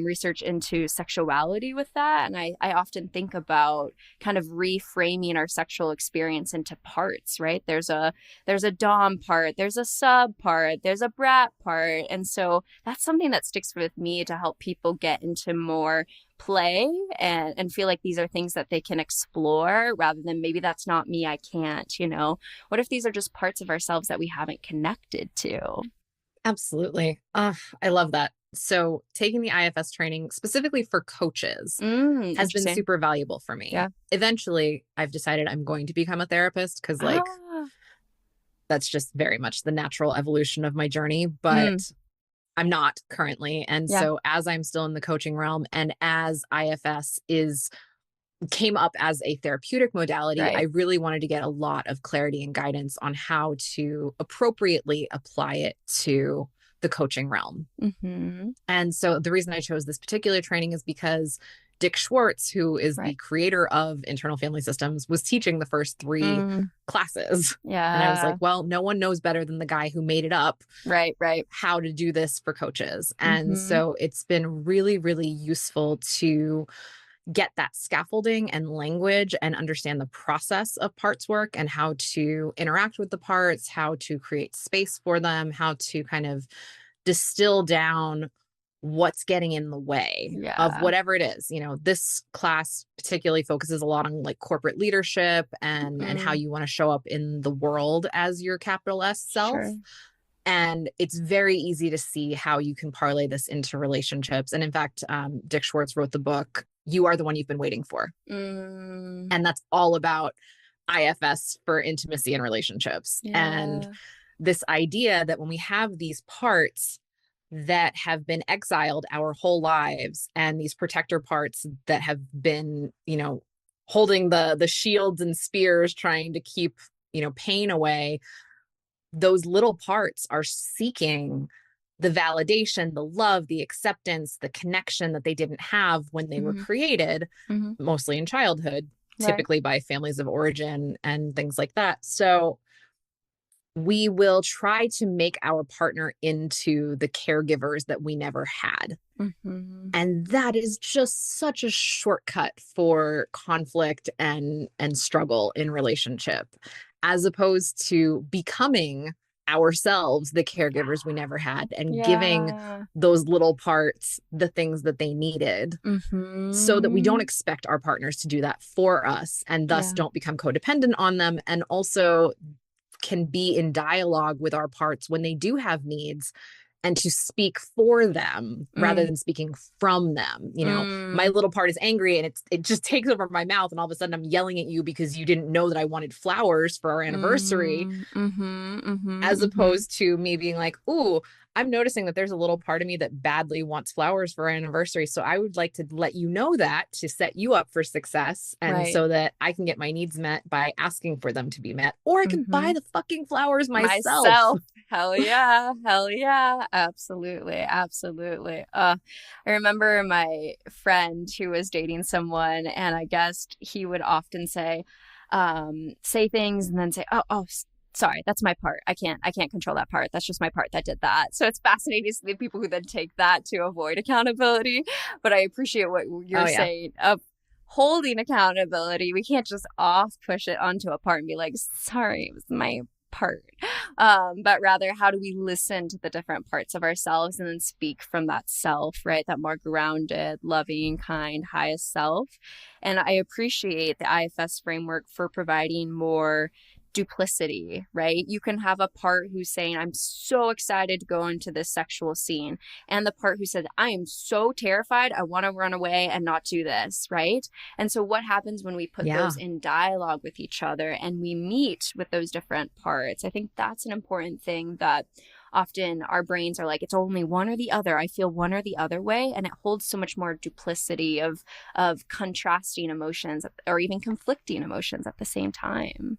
research into sexuality with that. And I often think about kind of reframing our sexual experience into parts, right? There's a dom part, there's a sub part, there's a brat part. And so that's something that sticks with me to help people get into more play and feel like these are things that they can explore rather than maybe that's not me, I can't, you know. What if these are just parts of ourselves that we haven't connected to? Absolutely. I love that. So taking the IFS training specifically for coaches has been super valuable for me. Yeah. Eventually, I've decided I'm going to become a therapist because that's just very much the natural evolution of my journey, but I'm not currently. And so as I'm still in the coaching realm and as IFS came up as a therapeutic modality, I really wanted to get a lot of clarity and guidance on how to appropriately apply it to the coaching realm. And so the reason I chose this particular training is because Dick Schwartz, who is the creator of internal family systems, was teaching the first 3 classes. Yeah. And I was like, well, no one knows better than the guy who made it up. Right. How to do this for coaches. And so it's been really, really useful to get that scaffolding and language and understand the process of parts work and how to interact with the parts, how to create space for them, how to kind of distill down what's getting in the way of whatever it is. You know, this class particularly focuses a lot on like corporate leadership and how you want to show up in the world as your capital S self. Sure. And it's very easy to see how you can parlay this into relationships. And in fact, Dick Schwartz wrote the book, You Are the One You've Been Waiting For. And that's all about IFS for intimacy and relationships. And this idea that when we have these parts that have been exiled our whole lives and these protector parts that have been, you know, holding the shields and spears, trying to keep, you know, pain away, those little parts are seeking the validation, the love, the acceptance, the connection that they didn't have when they were created, mostly in childhood, typically by families of origin and things like that. So we will try to make our partner into the caregivers that we never had. And that is just such a shortcut for conflict and struggle in relationship, as opposed to becoming ourselves the caregivers we never had and giving those little parts the things that they needed so that we don't expect our partners to do that for us and thus don't become codependent on them, and also can be in dialogue with our parts when they do have needs and to speak for them rather than speaking from them. You know, my little part is angry and it just takes over my mouth. And all of a sudden I'm yelling at you because you didn't know that I wanted flowers for our anniversary, as opposed to me being like, ooh, I'm noticing that there's a little part of me that badly wants flowers for our anniversary. So I would like to let you know that to set you up for success. And so that I can get my needs met by asking for them to be met, or I can buy the fucking flowers myself. Hell yeah. Hell yeah. Absolutely. Absolutely. I remember my friend who was dating someone, and I guess he would often say things and then say, oh, sorry, that's my part. I can't control that part. That's just my part that did that. So it's fascinating to see the people who then take that to avoid accountability. But I appreciate what you're saying of holding accountability. We can't just off push it onto a part and be like, sorry, it was my part. But rather, how do we listen to the different parts of ourselves and then speak from that self, right? That more grounded, loving, kind, highest self. And I appreciate the IFS framework for providing more duplicity, right? You can have a part who's saying, I'm so excited to go into this sexual scene, and the part who said, I am so terrified, I want to run away and not do this, right? And so what happens when we put those in dialogue with each other and we meet with those different parts? I think that's an important thing that often our brains are like, it's only one or the other. I feel one or the other way. And it holds so much more duplicity of contrasting emotions or even conflicting emotions at the same time.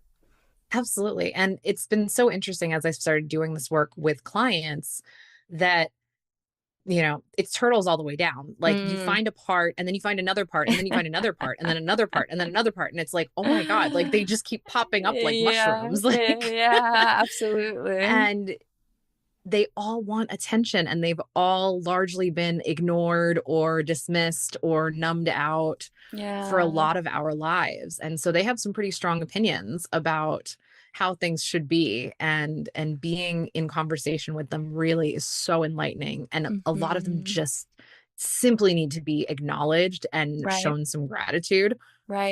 Absolutely. And it's been so interesting as I started doing this work with clients that, you know, it's turtles all the way down. Like you find a part and then you find another part and then you find another part and then another part and then another part. And it's like, oh my God, like they just keep popping up like mushrooms. Like, yeah, absolutely. And they all want attention, and they've all largely been ignored or dismissed or numbed out for a lot of our lives. And so they have some pretty strong opinions about how things should be, and being in conversation with them really is so enlightening. And a lot of them just simply need to be acknowledged and shown some gratitude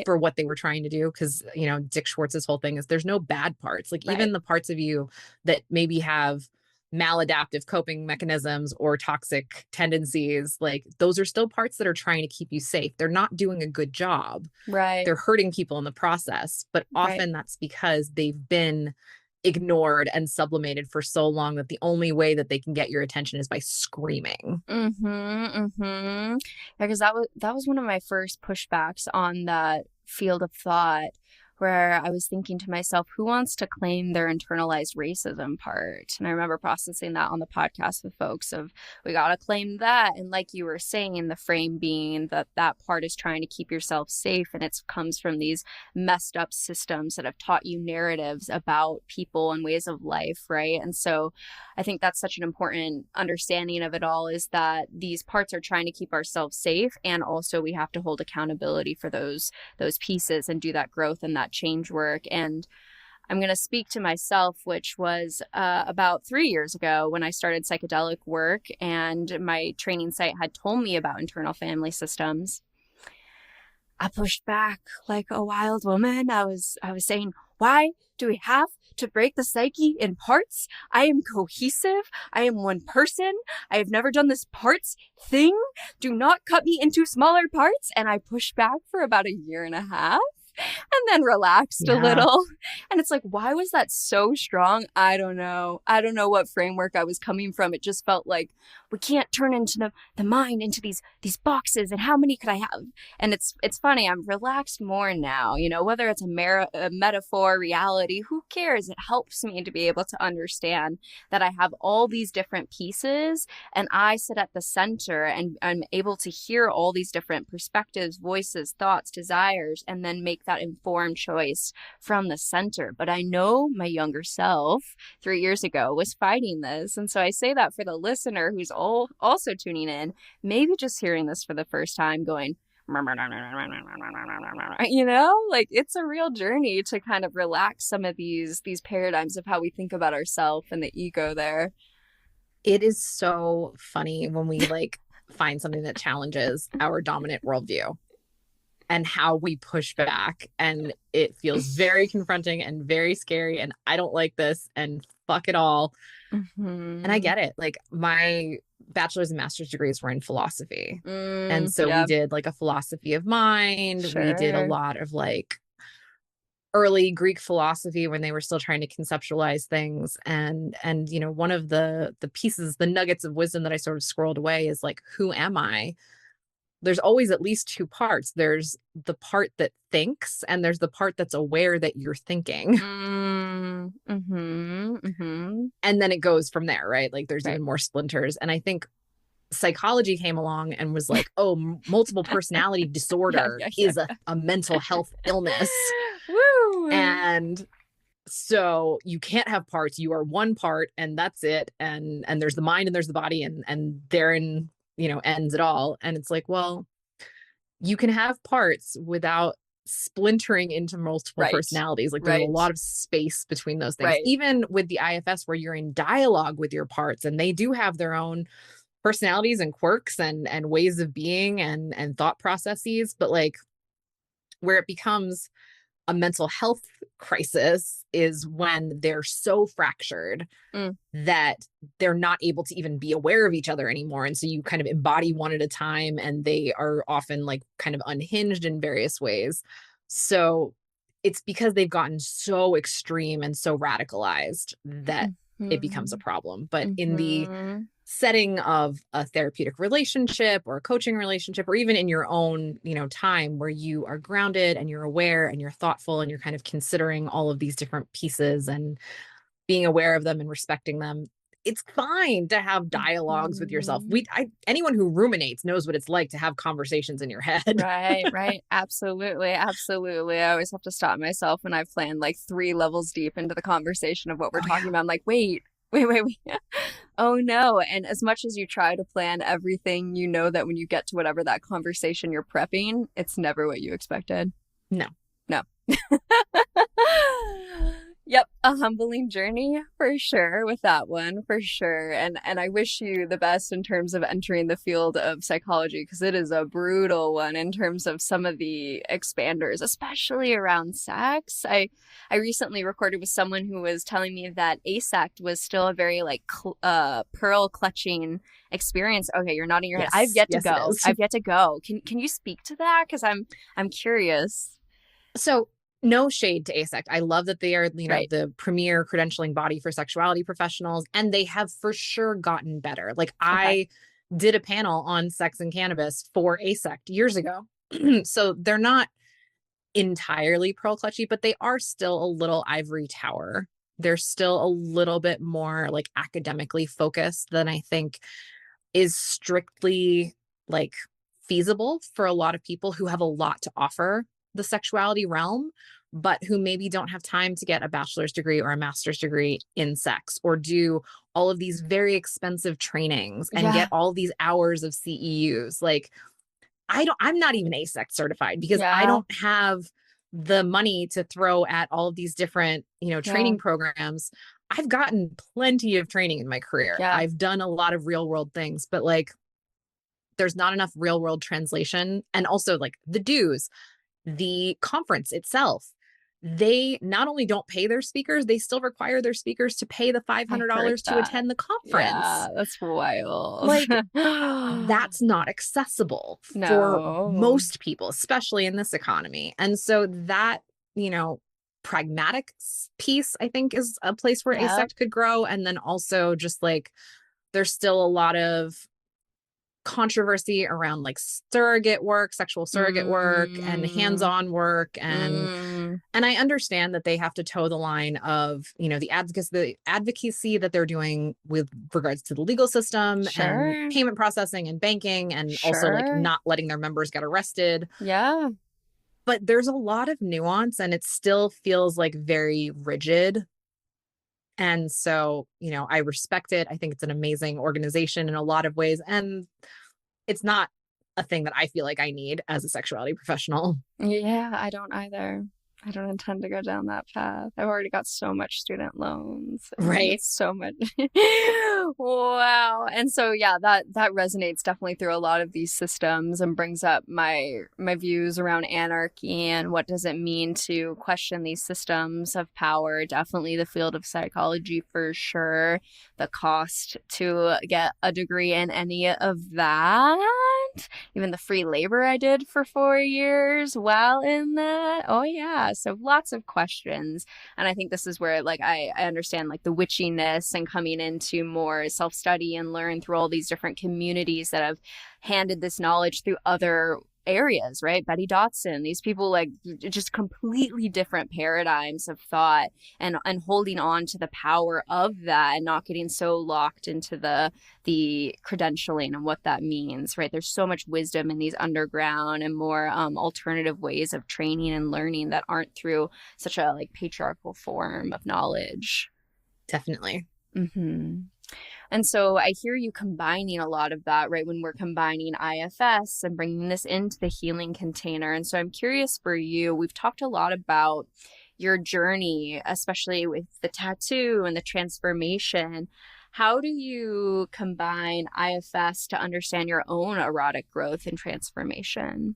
for what they were trying to do. Because, you know, Dick Schwartz's whole thing is there's no bad parts. Like even the parts of you that maybe have maladaptive coping mechanisms or toxic tendencies, like those are still parts that are trying to keep you safe. They're not doing a good job. They're hurting people in the process, but often that's because they've been ignored and sublimated for so long that the only way that they can get your attention is by screaming. Because that was one of my first pushbacks on that field of thought, where I was thinking to myself, who wants to claim their internalized racism part? And I remember processing that on the podcast with folks of, we got to claim that. And like you were saying, the frame being that part is trying to keep yourself safe. And it comes from these messed up systems that have taught you narratives about people and ways of life, right? And so I think that's such an important understanding of it all, is that these parts are trying to keep ourselves safe. And also we have to hold accountability for those pieces and do that growth and that change work. And I'm going to speak to myself, which was about 3 years ago when I started psychedelic work, and my training site had told me about internal family systems. I pushed back like a wild woman. I was saying, why do we have to break the psyche in parts? I am cohesive. I am one person. I have never done this parts thing. Do not cut me into smaller parts. And I pushed back for about 1.5 years. And then relaxed a little. And it's like, why was that so strong? I don't know. I don't know what framework I was coming from. It just felt like, we can't turn into the mind into these boxes, and how many could I have? And it's funny, I'm relaxed more now, you know, whether it's a metaphor, reality, who cares? It helps me to be able to understand that I have all these different pieces, and I sit at the center, and I'm able to hear all these different perspectives, voices, thoughts, desires, and then make that informed choice from the center. But I know my younger self 3 years ago was fighting this. And so I say that for the listener who's also tuning in, maybe just hearing this for the first time, going, you know, like it's a real journey to kind of relax some of these paradigms of how we think about ourselves and the ego there. It is so funny when we like find something that challenges our dominant worldview and how we push back, and it feels very confronting and very scary, and I don't like this, and fuck it all. And I get it. Like my bachelor's and master's degrees were in philosophy. And so we did like a philosophy of mind. We did a lot of like early Greek philosophy when they were still trying to conceptualize things. And you know, one of the pieces, the nuggets of wisdom that I sort of squirreled away is like, who am I? There's always at least two parts. There's the part that thinks, and there's the part that's aware that you're thinking. And then it goes from there, right? Like there's even more splinters. And I think psychology came along and was like, oh, multiple personality disorder is a mental health illness. Woo! And so you can't have parts. You are one part and that's it. And there's the mind and there's the body, and therein, you know, ends it all. And it's like, well, you can have parts without splintering into multiple personalities. Like there's a lot of space between those things. Even with the IFS, where you're in dialogue with your parts, and they do have their own personalities and quirks and ways of being and thought processes, but like where it becomes a mental health crisis is when they're so fractured that they're not able to even be aware of each other anymore. And so you kind of embody one at a time, and they are often like kind of unhinged in various ways. So it's because they've gotten so extreme and so radicalized that it becomes a problem. But in the setting of a therapeutic relationship or a coaching relationship, or even in your own, you know, time where you are grounded and you're aware and you're thoughtful and you're kind of considering all of these different pieces and being aware of them and respecting them, it's fine to have dialogues with yourself. Anyone who ruminates knows what it's like to have conversations in your head. Right. Absolutely. I always have to stop myself when I've planned like 3 levels deep into the conversation of what we're talking about. I'm like, wait. Oh no. And as much as you try to plan everything, you know that when you get to whatever that conversation you're prepping, it's never what you expected. No. Yep, a humbling journey for sure with that one, for sure. And I wish you the best in terms of entering the field of psychology, because it is a brutal one in terms of some of the expanders, especially around sex. I recently recorded with someone who was telling me that asect was still a very like pearl clutching experience. Okay, you're nodding your head. I've yet to go. I've yet to go. Can you speak to that? Because I'm curious. So no shade to asect. I love that they are, you know, the premier credentialing body for sexuality professionals, and they have for sure gotten better. Like I did a panel on sex and cannabis for asect years ago. So they're not entirely pearl clutchy, but they are still a little ivory tower. They're still a little bit more like academically focused than I think is strictly like feasible for a lot of people who have a lot to offer the sexuality realm, but who maybe don't have time to get a bachelor's degree or a master's degree in sex, or do all of these very expensive trainings and get all these hours of CEUs. Like I'm not even asect certified because I don't have the money to throw at all of these different, you know, training programs. I've gotten plenty of training in my career. I've done a lot of real world things, but like there's not enough real world translation. And also like the dues, the conference itself, they not only don't pay their speakers, they still require their speakers to pay the $500 to attend the conference. Yeah, that's wild. Like that's not accessible for most people, especially in this economy. And so that, you know, pragmatic piece, I think, is a place where asect could grow. And then also just like there's still a lot of controversy around like surrogate work, sexual surrogate work, and hands-on work, and I understand that they have to toe the line of, you know, the advocacy that they're doing with regards to the legal system and payment processing and banking, and also like not letting their members get arrested. But there's a lot of nuance, and it still feels like very rigid. And so, you know, I respect it. I think it's an amazing organization in a lot of ways. And it's not a thing that I feel like I need as a sexuality professional. Yeah, I don't either. I don't intend to go down that path. I've already got so much student loans. Right. So much. Wow. And so, yeah, that resonates definitely through a lot of these systems and brings up my views around anarchy and what does it mean to question these systems of power. Definitely the field of psychology for sure. The cost to get a degree in any of that. even the free labor I did for 4 years while in that. Oh yeah. So lots of questions. And I think this is where like I understand like the witchiness and coming into more self-study and learn through all these different communities that have handed this knowledge through other areas, right? Betty Dodson, these people, like just completely different paradigms of thought, and holding on to the power of that and not getting so locked into the credentialing and what that means, right? There's so much wisdom in these underground and more alternative ways of training and learning that aren't through such a like patriarchal form of knowledge. Definitely. Mm-hmm. And so I hear you combining a lot of that, right? When we're combining IFS and bringing this into the healing container. And so I'm curious for you, we've talked a lot about your journey, especially with the tattoo and the transformation. How do you combine IFS to understand your own erotic growth and transformation?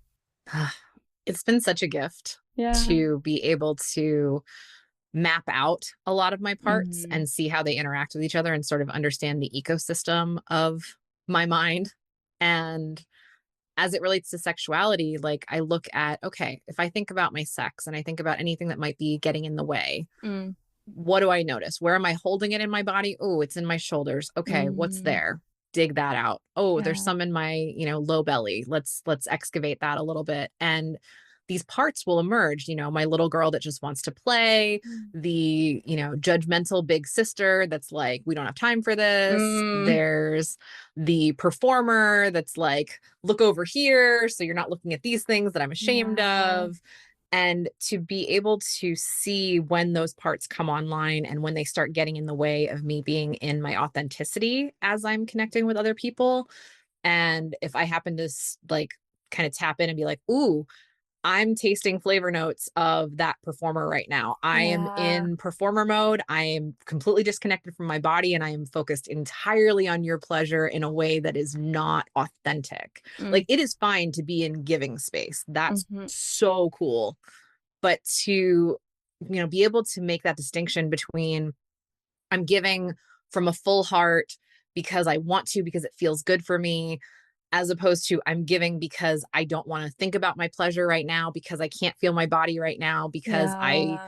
It's been such a gift to be able to map out a lot of my parts and see how they interact with each other and sort of understand the ecosystem of my mind. And as it relates to sexuality, like I look at, okay, if I think about my sex and I think about anything that might be getting in the way, what do I notice? Where am I holding it in my body? Oh, it's in my shoulders. Okay, what's there? Dig that out. Oh, there's some in my, low belly. Let's excavate that a little bit. And these parts will emerge, my little girl that just wants to play, the, judgmental big sister that's like, we don't have time for this. There's the performer that's like, look over here. So you're not looking at these things that I'm ashamed of. And to be able to see when those parts come online and when they start getting in the way of me being in my authenticity as I'm connecting with other people. And if I happen to like kind of tap in and be like, ooh, I'm tasting flavor notes of that performer right now. I am in performer mode. I am completely disconnected from my body and I am focused entirely on your pleasure in a way that is not authentic. Like it is fine to be in giving space. That's so cool. But to, be able to make that distinction between I'm giving from a full heart because I want to, because it feels good for me, as opposed to I'm giving because I don't want to think about my pleasure right now, because I can't feel my body right now, because I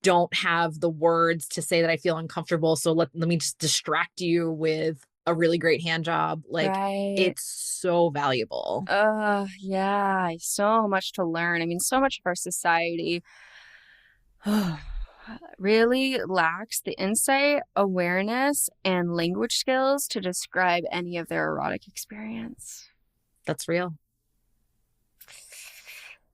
don't have the words to say that I feel uncomfortable. So let me just distract you with a really great hand job. Like it's so valuable. Yeah, so much to learn. I mean, so much of our society really lacks the insight, awareness, and language skills to describe any of their erotic experience. That's real.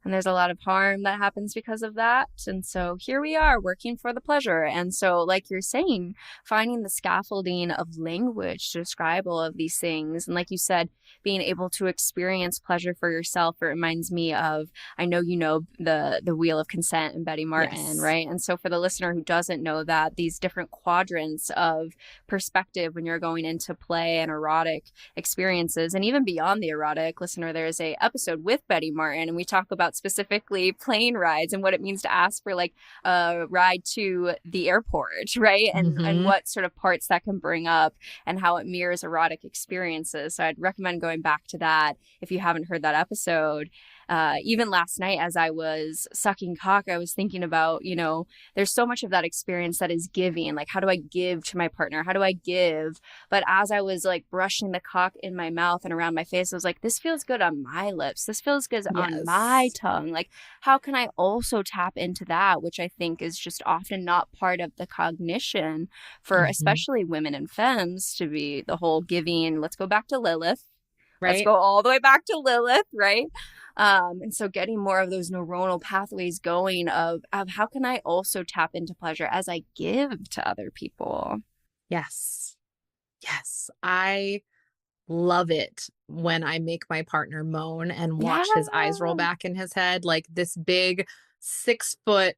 And there's a lot of harm that happens because of that. And so here we are working for the pleasure. And so like you're saying, finding the scaffolding of language to describe all of these things. And like you said, being able to experience pleasure for yourself. It reminds me of, I know you know the Wheel of Consent and Betty Martin, right? And so for the listener who doesn't know that, these different quadrants of perspective when you're going into play and erotic experiences, and even beyond the erotic, listener, there's a episode with Betty Martin, and we talk about specifically plane rides and what it means to ask for like a ride to the airport, right? And what sort of parts that can bring up and how it mirrors erotic experiences. So I'd recommend going back to that if you haven't heard that episode. Even last night as I was sucking cock, I was thinking about, there's so much of that experience that is giving. Like, how do I give to my partner? How do I give? But as I was like brushing the cock in my mouth and around my face, I was like, this feels good on my lips. This feels good on my tongue. Like, how can I also tap into that, which I think is just often not part of the cognition for especially women and femmes, to be the whole giving. Let's go back to Lilith. Right. Let's go all the way back to Lilith, right? And so getting more of those neuronal pathways going of how can I also tap into pleasure as I give to other people? Yes. I love it when I make my partner moan and watch his eyes roll back in his head, like this big 6 foot,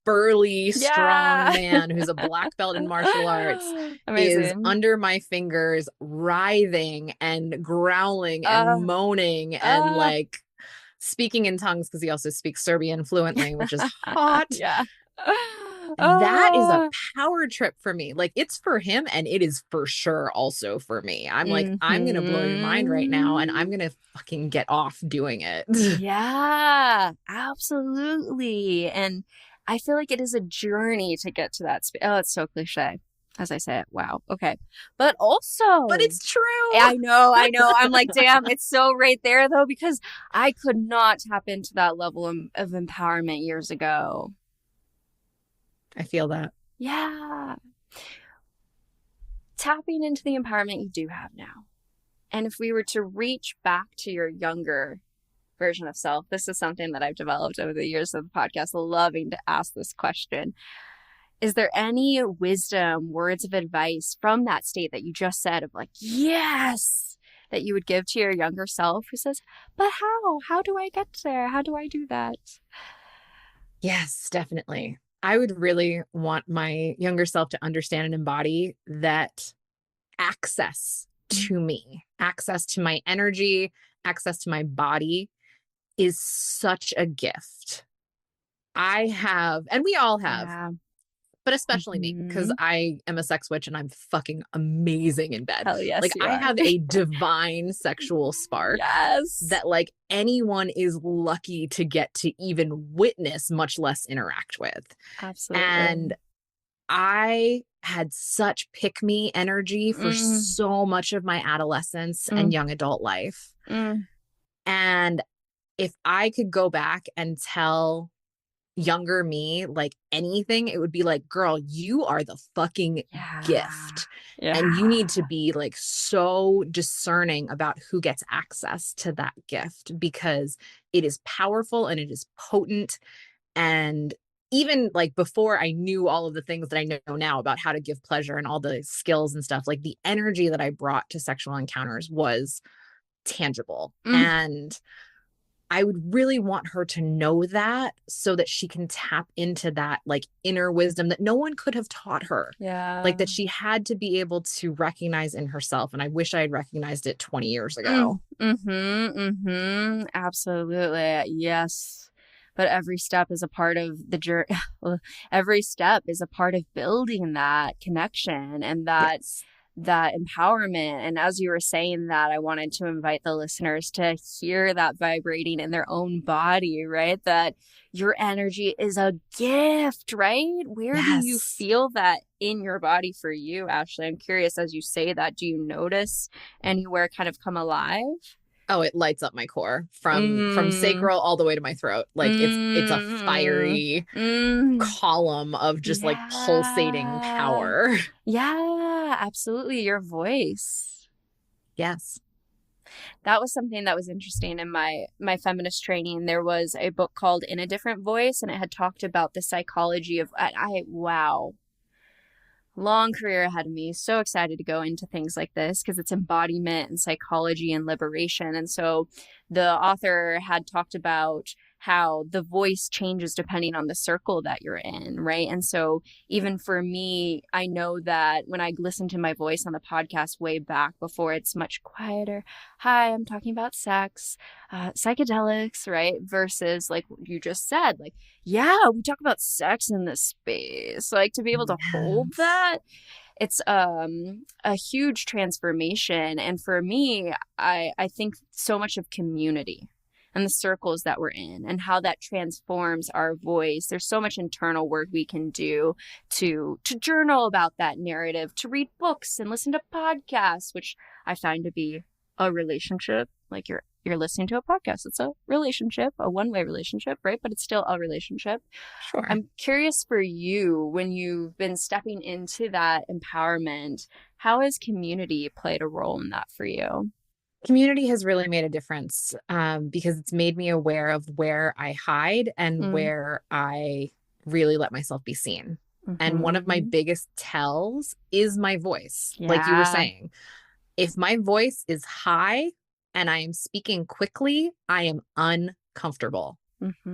burly, strong man who's a black belt in martial arts is under my fingers, writhing and growling and moaning and like speaking in tongues, because he also speaks Serbian fluently, which is hot. That is a power trip for me. Like, it's for him and it is for sure also for me. I'm like, I'm going to blow your mind right now and I'm going to fucking get off doing it. Yeah, absolutely. And I feel like it is a journey to get to that space. Oh, it's so cliche as I say it. Wow. Okay. But also. But it's true. I know. I'm like, damn, it's so right there though, because I could not tap into that level of empowerment years ago. I feel that. Yeah. Tapping into the empowerment you do have now. And if we were to reach back to your younger version of self, this is something that I've developed over the years of the podcast, loving to ask this question. Is there any wisdom, words of advice from that state that you just said of like, yes, that you would give to your younger self who says, but how? How do I get there? How do I do that? Yes, definitely. I would really want my younger self to understand and embody that access to me, access to my energy, access to my body is such a gift. I have, and we all have, but especially me, because I am a sex witch and I'm fucking amazing in bed. Hell yes, like I have a divine sexual spark that like anyone is lucky to get to even witness, much less interact with. Absolutely. And I had such pick-me energy for so much of my adolescence and young adult life. And if I could go back and tell younger me like anything, it would be like, girl, you are the fucking gift. And you need to be like so discerning about who gets access to that gift, because it is powerful and it is potent. And even like before I knew all of the things that I know now about how to give pleasure and all the skills and stuff, like the energy that I brought to sexual encounters was tangible. And I would really want her to know that so that she can tap into that like inner wisdom that no one could have taught her. Like that she had to be able to recognize in herself. And I wish I had recognized it 20 years ago. Absolutely. Yes. But every step is a part of the journey. Every step is a part of building that connection and that that empowerment. And as you were saying that, I wanted to invite the listeners to hear that vibrating in their own body, right? That your energy is a gift, right? Where do you feel that in your body for you, Ashley? I'm curious, as you say that, do you notice anywhere kind of come alive? Oh, it lights up my core from sacral all the way to my throat. Like it's a fiery column of just like pulsating power. Yeah, absolutely. Your voice. Yes. That was something that was interesting in my feminist training. There was a book called In a Different Voice, and it had talked about the psychology of wow. Long career ahead of me. So excited to go into things like this because it's embodiment and psychology and liberation. And so the author had talked about how the voice changes depending on the circle that you're in, right? And so even for me, I know that when I listen to my voice on the podcast way back before, it's much quieter. Hi, I'm talking about sex, psychedelics, right? Versus like what you just said, like, yeah, we talk about sex in this space. Like to be able to hold that, it's a huge transformation. And for me, I think so much of community and the circles that we're in and how that transforms our voice. There's so much internal work we can do to journal about that narrative, to read books and listen to podcasts, which I find to be a relationship. Like you're listening to a podcast. It's a relationship, a one-way relationship, right? But it's still a relationship. Sure. I'm curious for you, when you've been stepping into that empowerment, how has community played a role in that for you? Community has really made a difference because it's made me aware of where I hide and where I really let myself be seen. And one of my biggest tells is my voice. Like you were saying, if my voice is high and I am speaking quickly, I am uncomfortable.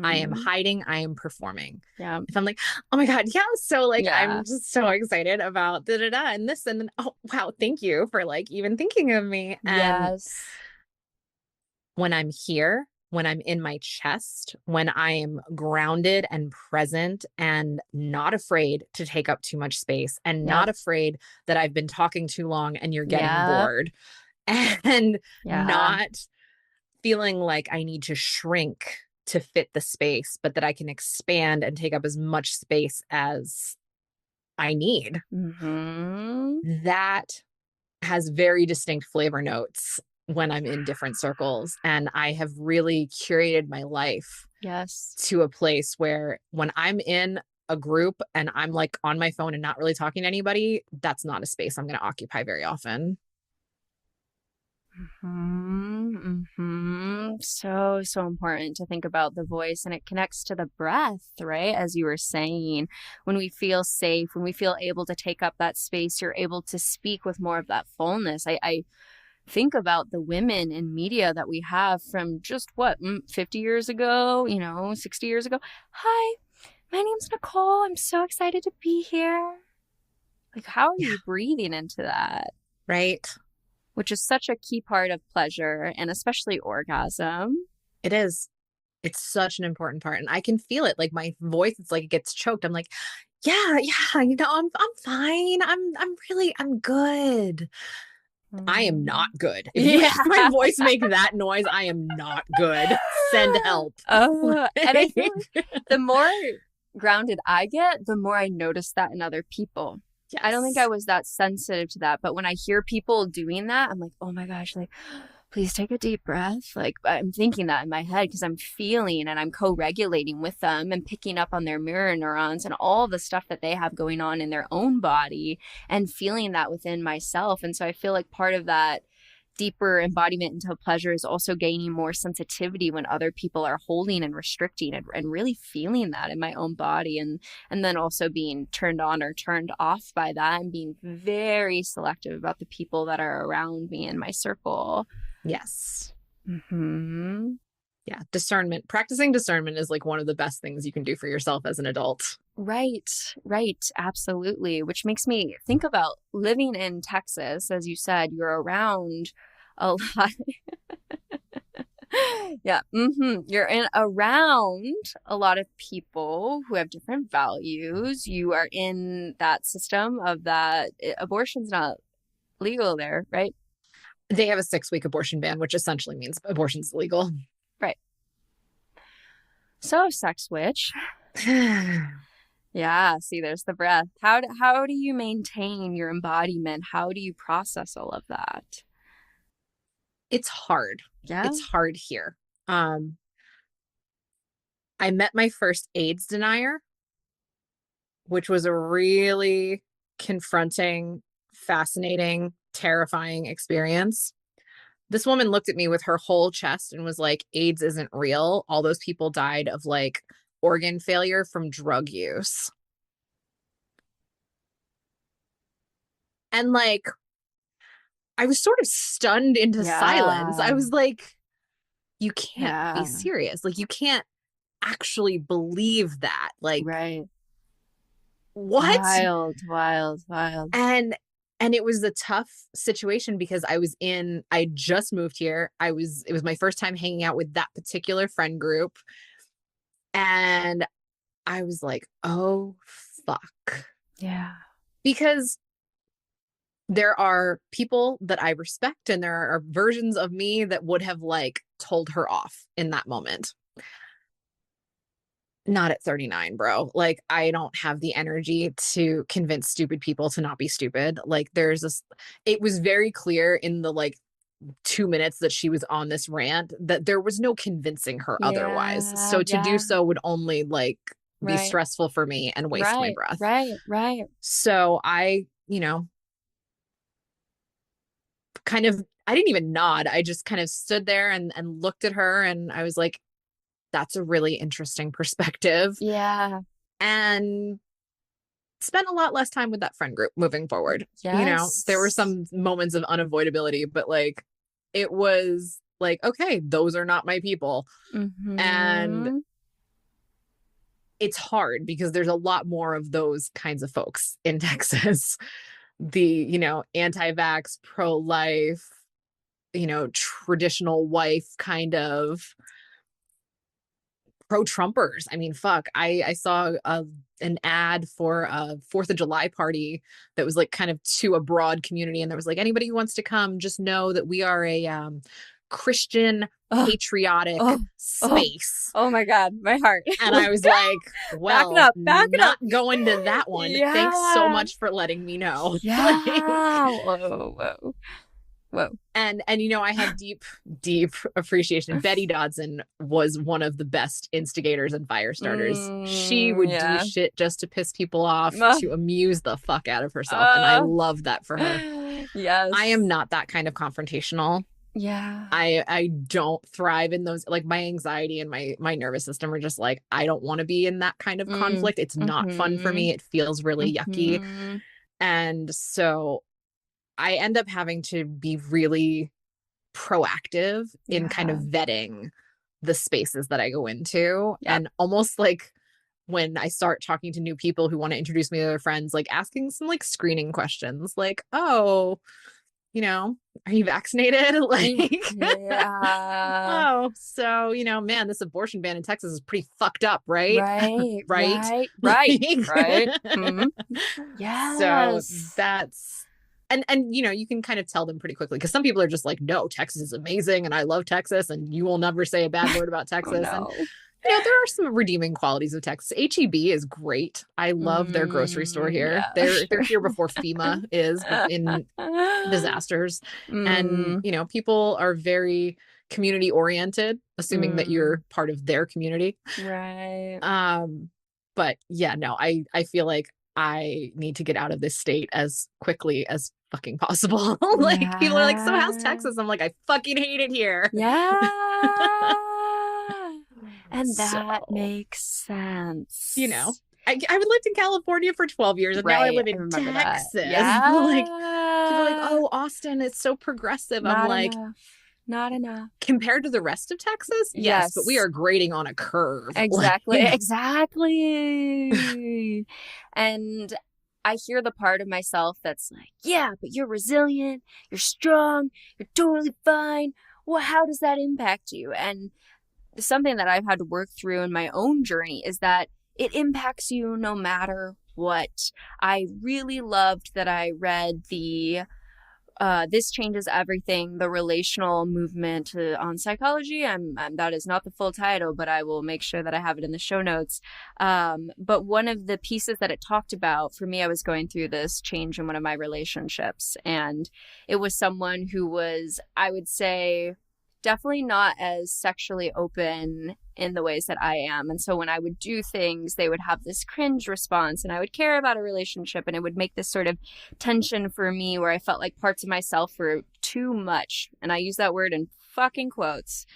I am hiding. I am performing. Yeah. If I'm like, oh my God, yeah. So like, I'm just so excited about and this, and then, oh wow, thank you for like even thinking of me. And when I'm here when I'm in my chest, when I am grounded and present and not afraid to take up too much space and not afraid that I've been talking too long and you're getting bored and not feeling like I need to shrink to fit the space, but that I can expand and take up as much space as I need. That has very distinct flavor notes when I'm in different circles. And I have really curated my life to a place where when I'm in a group and I'm like on my phone and not really talking to anybody, that's not a space I'm going to occupy very often. So important to think about the voice, and it connects to the breath, right? As you were saying, when we feel safe, when we feel able to take up that space, you're able to speak with more of that fullness. I think about the women in media that we have from just 50 years ago, 60 years ago. Hi, my name's Nicole. I'm so excited to be here. Like, how are you breathing into that? Right. Which is such a key part of pleasure, and especially orgasm. It is. It's such an important part. And I can feel it. Like my voice, it's like it gets choked. I'm like, yeah, I'm fine. I'm good. I am not good. If you hear my voice make that noise, I am not good. Send help. And I feel like the more grounded I get, the more I notice that in other people. Yes. I don't think I was that sensitive to that, but when I hear people doing that, I'm like, oh my gosh, like, please take a deep breath. Like, I'm thinking that in my head because I'm feeling and I'm co-regulating with them and picking up on their mirror neurons and all the stuff that they have going on in their own body and feeling that within myself. And so I feel like part of that deeper embodiment into pleasure is also gaining more sensitivity when other people are holding and restricting and really feeling that in my own body, and then also being turned on or turned off by that and being very selective about the people that are around me in my circle. Yes. Yeah. Discernment. Practicing discernment is like one of the best things you can do for yourself as an adult. Right. Absolutely. Which makes me think about living in Texas. As you said, you're around a lot. You're around a lot of people who have different values. You are in that system of that abortion's not legal there, right? They have a 6-week abortion ban, which essentially means abortion's illegal. Right. So, sex witch. Yeah, see, there's the breath. How do you maintain your embodiment? How do you process all of that? It's hard. Yeah. It's hard here. I met my first AIDS denier, which was a really confronting, fascinating, terrifying experience. This woman looked at me with her whole chest and was like, AIDS isn't real. All those people died of like organ failure from drug use. And like, I was sort of stunned into silence. I was like, you can't be serious. Like, you can't actually believe that. Like, right. What? Wild. And it was a tough situation because I just moved here. It was my first time hanging out with that particular friend group. And I was like, oh, fuck. Yeah. Because there are people that I respect and there are versions of me that would have like told her off in that moment. Not at 39, bro. Like, I don't have the energy to convince stupid people to not be stupid. Like, it was very clear in the like 2 minutes that she was on this rant that there was no convincing her otherwise. So to do so would only like be stressful for me and waste my breath. Right. So I, I didn't even nod. I just kind of stood there and looked at her and I was like, that's a really interesting perspective. Yeah. And spent a lot less time with that friend group moving forward. Yes. There were some moments of unavoidability, but like, it was like, okay, those are not my people. And it's hard because there's a lot more of those kinds of folks in Texas. The, anti-vax, pro-life, traditional wife kind of pro-Trumpers. I mean, fuck, I saw an ad for a 4th of July party that was like kind of to a broad community. And there was like, anybody who wants to come, just know that we are a Christian patriotic space. Oh my God, my heart. And I was like, well, back it up. Going to that one. Yeah. Thanks so much for letting me know. Yeah. Whoa. And you know, I have deep appreciation. Betty Dodson was one of the best instigators and fire starters. She would do shit just to piss people off, to amuse the fuck out of herself. And I love that for her. Yes. I am not that kind of confrontational. Yeah. I don't thrive in those, like my anxiety and my nervous system are just like, I don't want to be in that kind of conflict. It's not fun for me. It feels really yucky. And so I end up having to be really proactive in kind of vetting the spaces that I go into. And almost like when I start talking to new people who want to introduce me to their friends, like asking some like screening questions, like, oh, you know, are you vaccinated? Like, oh, so, you know, man, this abortion ban in Texas is pretty fucked up, right? Right. Mm-hmm. Yes. So that's, and, you know, you can kind of tell them pretty quickly, because some people are just like, no, Texas is amazing. And I love Texas. And you will never say a bad word about Texas. No. And, you know, there are some redeeming qualities of Texas. H-E-B is great. I love their grocery store here. Yeah. They're here before FEMA is in disasters. And, you know, people are very community oriented, assuming that you're part of their community. Right. But yeah, no, I feel like I need to get out of this state as quickly as fucking possible. Like people are like, so how's Texas? I'm like, I fucking hate it here. Yeah. And that makes sense. You know, I lived in California for 12 years and now I live in Texas. Yeah. Like, people are like, oh, Austin, it's so progressive. I'm like, not enough. Compared to the rest of Texas? Yes, but we are grading on a curve. Exactly. Exactly. And I hear the part of myself that's like, yeah, but you're resilient, you're strong, you're totally fine. Well, how does that impact you? And something that I've had to work through in my own journey is that it impacts you no matter what. I really loved that I read the This Changes Everything, the relational movement on psychology. That is not the full title, but I will make sure that I have it in the show notes. But one of the pieces that it talked about, for me, I was going through this change in one of my relationships, and it was someone who was, I would say, definitely not as sexually open in the ways that I am. And so when I would do things, they would have this cringe response, and I would care about a relationship, and it would make this sort of tension for me where I felt like parts of myself were too much. And I use that word in fucking quotes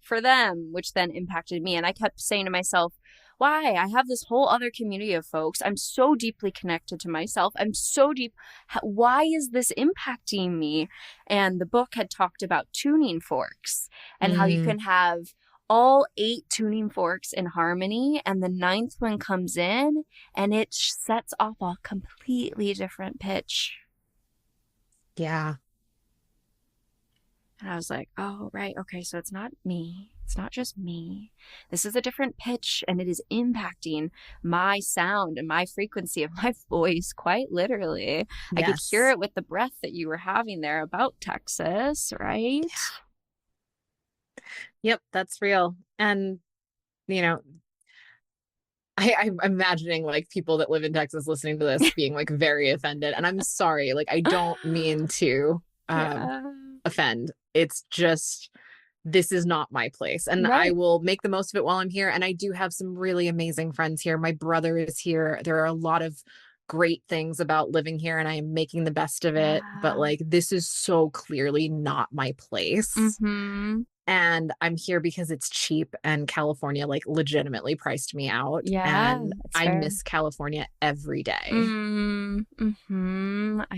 for them, which then impacted me. And I kept saying to myself, why? I have this whole other community of folks. I'm so deeply connected to myself. I'm so deep. Why is this impacting me? And the book had talked about tuning forks and how you can have all 8 tuning forks in harmony, and the 9th one comes in and it sets off a completely different pitch. Yeah. And I was like, oh, right. Okay. So it's not me. It's not just me. This is a different pitch, and it is impacting my sound and my frequency of my voice, quite literally. Yes. I could hear it with the breath that you were having there about Texas, right? Yeah. Yep, that's real. And, you know, I'm imagining like people that live in Texas listening to this being like very offended. And I'm sorry, like I don't mean to offend. It's just, this is not my place. And I will make the most of it while I'm here. And I do have some really amazing friends here. My brother is here. There are a lot of great things about living here, and I am making the best of it. But like, this is so clearly not my place. And I'm here because it's cheap, and California like legitimately priced me out. Yeah, and I miss California every day. I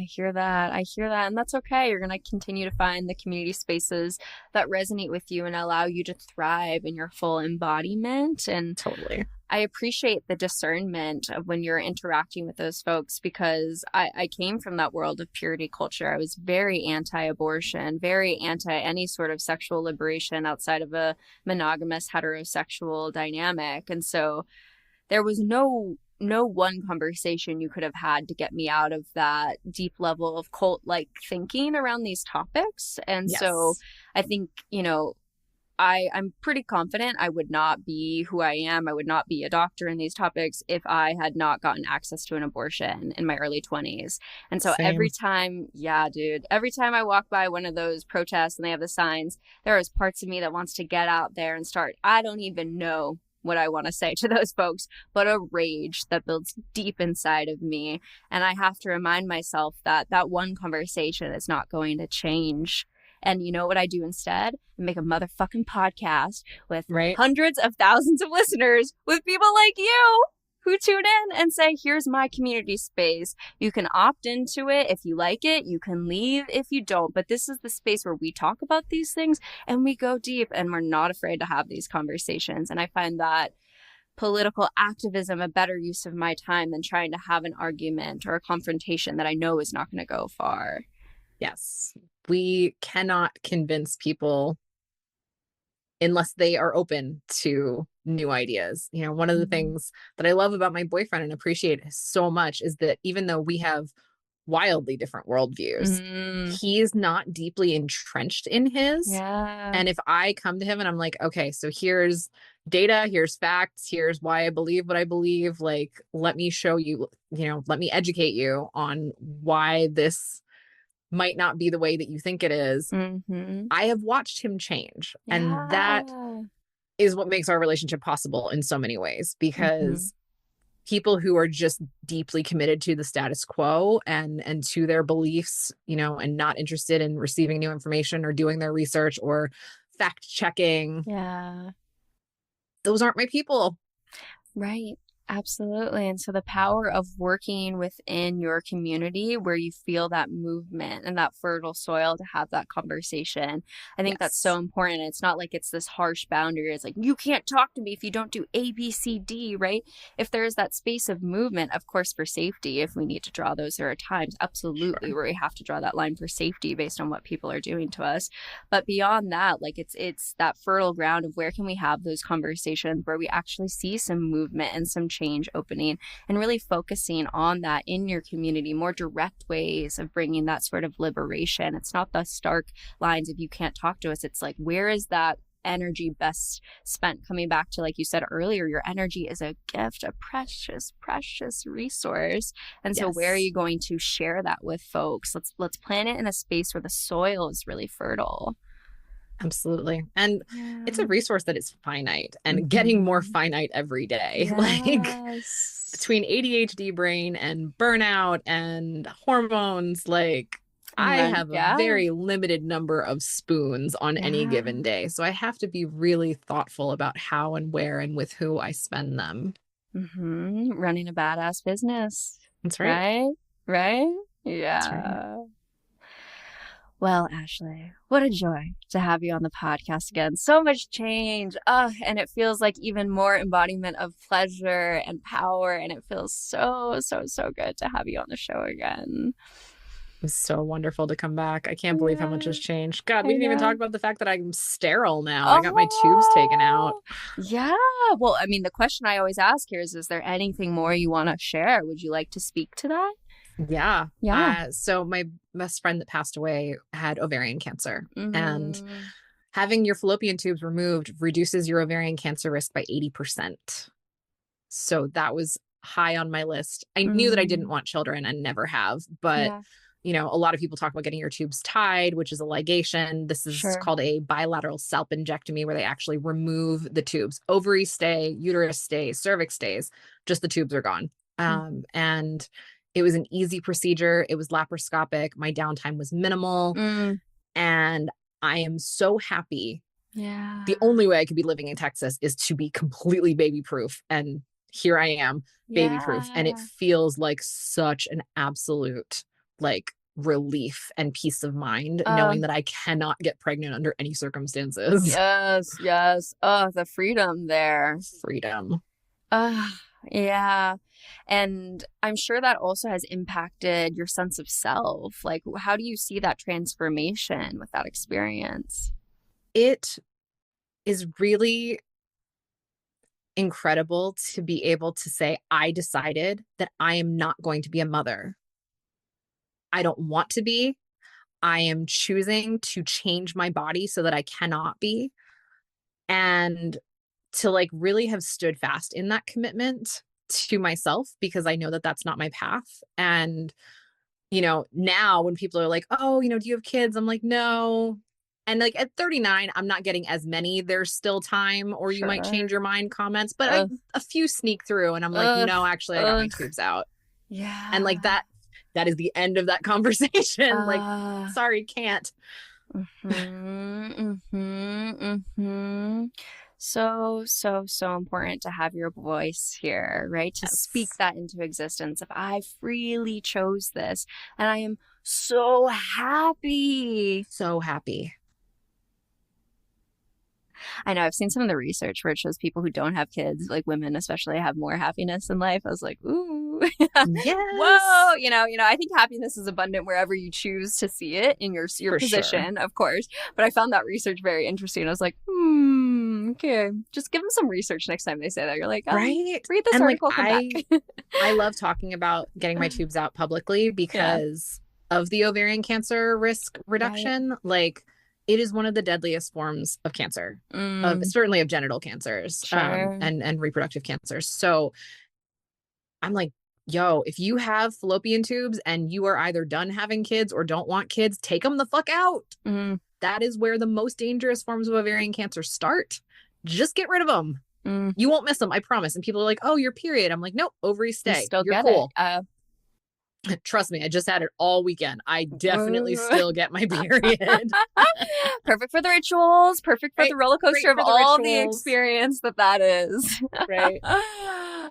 hear that. And that's okay. You're going to continue to find the community spaces that resonate with you and allow you to thrive in your full embodiment. And totally. I appreciate the discernment of when you're interacting with those folks, because I came from that world of purity culture. I was very anti-abortion, very anti any sort of sexual liberation outside of a monogamous heterosexual dynamic. And so there was no one conversation you could have had to get me out of that deep level of cult-like thinking around these topics. And so I think, you know, I'm pretty confident I would not be who I am. I would not be a doctor in these topics if I had not gotten access to an abortion in my early 20s. And so every time I walk by one of those protests and they have the signs, there is parts of me that wants to get out there and start, I don't even know what I want to say to those folks, but a rage that builds deep inside of me. And I have to remind myself that that one conversation is not going to change. And you know what I do instead? I make a motherfucking podcast with hundreds of thousands of listeners, with people like you who tune in and say, here's my community space. You can opt into it if you like it. You can leave if you don't. But this is the space where we talk about these things and we go deep, and we're not afraid to have these conversations. And I find that political activism a better use of my time than trying to have an argument or a confrontation that I know is not going to go far. Yes. We cannot convince people unless they are open to new ideas. You know, one of the things that I love about my boyfriend and appreciate so much is that even though we have wildly different worldviews, he's not deeply entrenched in his. And if I come to him and I'm like, okay, so here's data, here's facts, here's why I believe what I believe, like, let me show you, you know, let me educate you on why this might not be the way that you think it is. I have watched him change. And that is what makes our relationship possible in so many ways, because people who are just deeply committed to the status quo and to their beliefs, you know, and not interested in receiving new information or doing their research or fact checking. Those aren't my people. Right. Absolutely. And so the power of working within your community where you feel that movement and that fertile soil to have that conversation, I think that's so important. It's not like it's this harsh boundary. It's like, you can't talk to me if you don't do A, B, C, D, right? If there's that space of movement, of course, for safety, if we need to draw those, there are times absolutely where we have to draw that line for safety based on what people are doing to us. But beyond that, like it's that fertile ground of where can we have those conversations where we actually see some movement and some change opening, and really focusing on that in your community, more direct ways of bringing that sort of liberation. It's not the stark lines of you can't talk to us. It's like, where is that energy best spent? Coming back to, like you said earlier, your energy is a gift, a precious, precious resource. And so where are you going to share that with folks? Let's plant it in a space where the soil is really fertile. Absolutely. And it's a resource that is finite and getting more finite every day. Like between ADHD brain and burnout and hormones, like I have a very limited number of spoons on any given day. So I have to be really thoughtful about how and where and with who I spend them. Running a badass business. That's right. Right? Yeah. That's right. Well, Ashley, what a joy to have you on the podcast again. So much change. And it feels like even more embodiment of pleasure and power. And it feels so, so, so good to have you on the show again. It was so wonderful to come back. I can't believe how much has changed. God, we didn't even talk about the fact that I'm sterile now. I got my tubes taken out. Yeah. Well, I mean, the question I always ask here is there anything more you want to share? Would you like to speak to that? Yeah. So my best friend that passed away had ovarian cancer, and having your fallopian tubes removed reduces your ovarian cancer risk by 80%. So that was high on my list. I knew that I didn't want children and never have, but you know, a lot of people talk about getting your tubes tied, which is a ligation. This is called a bilateral salpingectomy, where they actually remove the tubes. Ovaries stay, uterus stays, cervix stays, just the tubes are gone. And it was an easy procedure. It was laparoscopic. My downtime was minimal. And I am so happy. The only way I could be living in Texas is to be completely baby proof. And here I am, baby proof. And it feels like such an absolute like relief and peace of mind knowing that I cannot get pregnant under any circumstances. Yes. Oh, the freedom there. Freedom. Yeah. And I'm sure that also has impacted your sense of self. Like, how do you see that transformation with that experience? It is really incredible to be able to say, I decided that I am not going to be a mother. I don't want to be. I am choosing to change my body so that I cannot be. And to like really have stood fast in that commitment to myself, because I know that that's not my path. And, now when people are like, oh, do you have kids? I'm like, no. And like at 39, I'm not getting as many there's still time or you might change your mind comments, but a few sneak through and I'm like, no, actually I got my tubes out. Yeah. And like that is the end of that conversation. Like, sorry, can't. So important to have your voice here, right? To speak that into existence. If I freely chose this, and I am so happy. So happy. I know I've seen some of the research where it shows people who don't have kids, like women especially, have more happiness in life. I was like, ooh, yes. Whoa, I think happiness is abundant wherever you choose to see it in your position, of course. But I found that research very interesting. I was like, okay, just give them some research next time they say that. You're like, right? Read this article, come back. I love talking about getting my tubes out publicly because of the ovarian cancer risk reduction. Right. Like, it is one of the deadliest forms of cancer, certainly of genital cancers, and reproductive cancers. So I'm like, yo, if you have fallopian tubes and you are either done having kids or don't want kids, take them the fuck out. That is where the most dangerous forms of ovarian cancer start. Just get rid of them. You won't miss them, I promise. And people are like, oh, your period. I'm like, nope, ovaries stay. You're cool. Trust me, I just had it all weekend. I definitely still get my period. Perfect for the rituals, perfect for the roller coaster of all the experience that is. Right.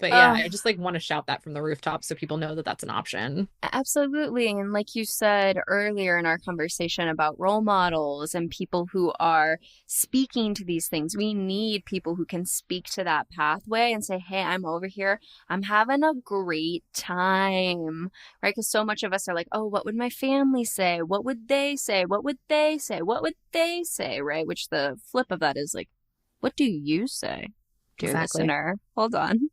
But yeah, I just want to shout that from the rooftop so people know that that's an option. Absolutely. And like you said earlier in our conversation about role models and people who are speaking to these things, we need people who can speak to that pathway and say, hey, I'm over here. I'm having a great time. Right? Because so much of us are like, oh, what would my family say? What would they say? What would they say? What would they say? Right? Which the flip of that is like, what do you say, dear listener? Hold on.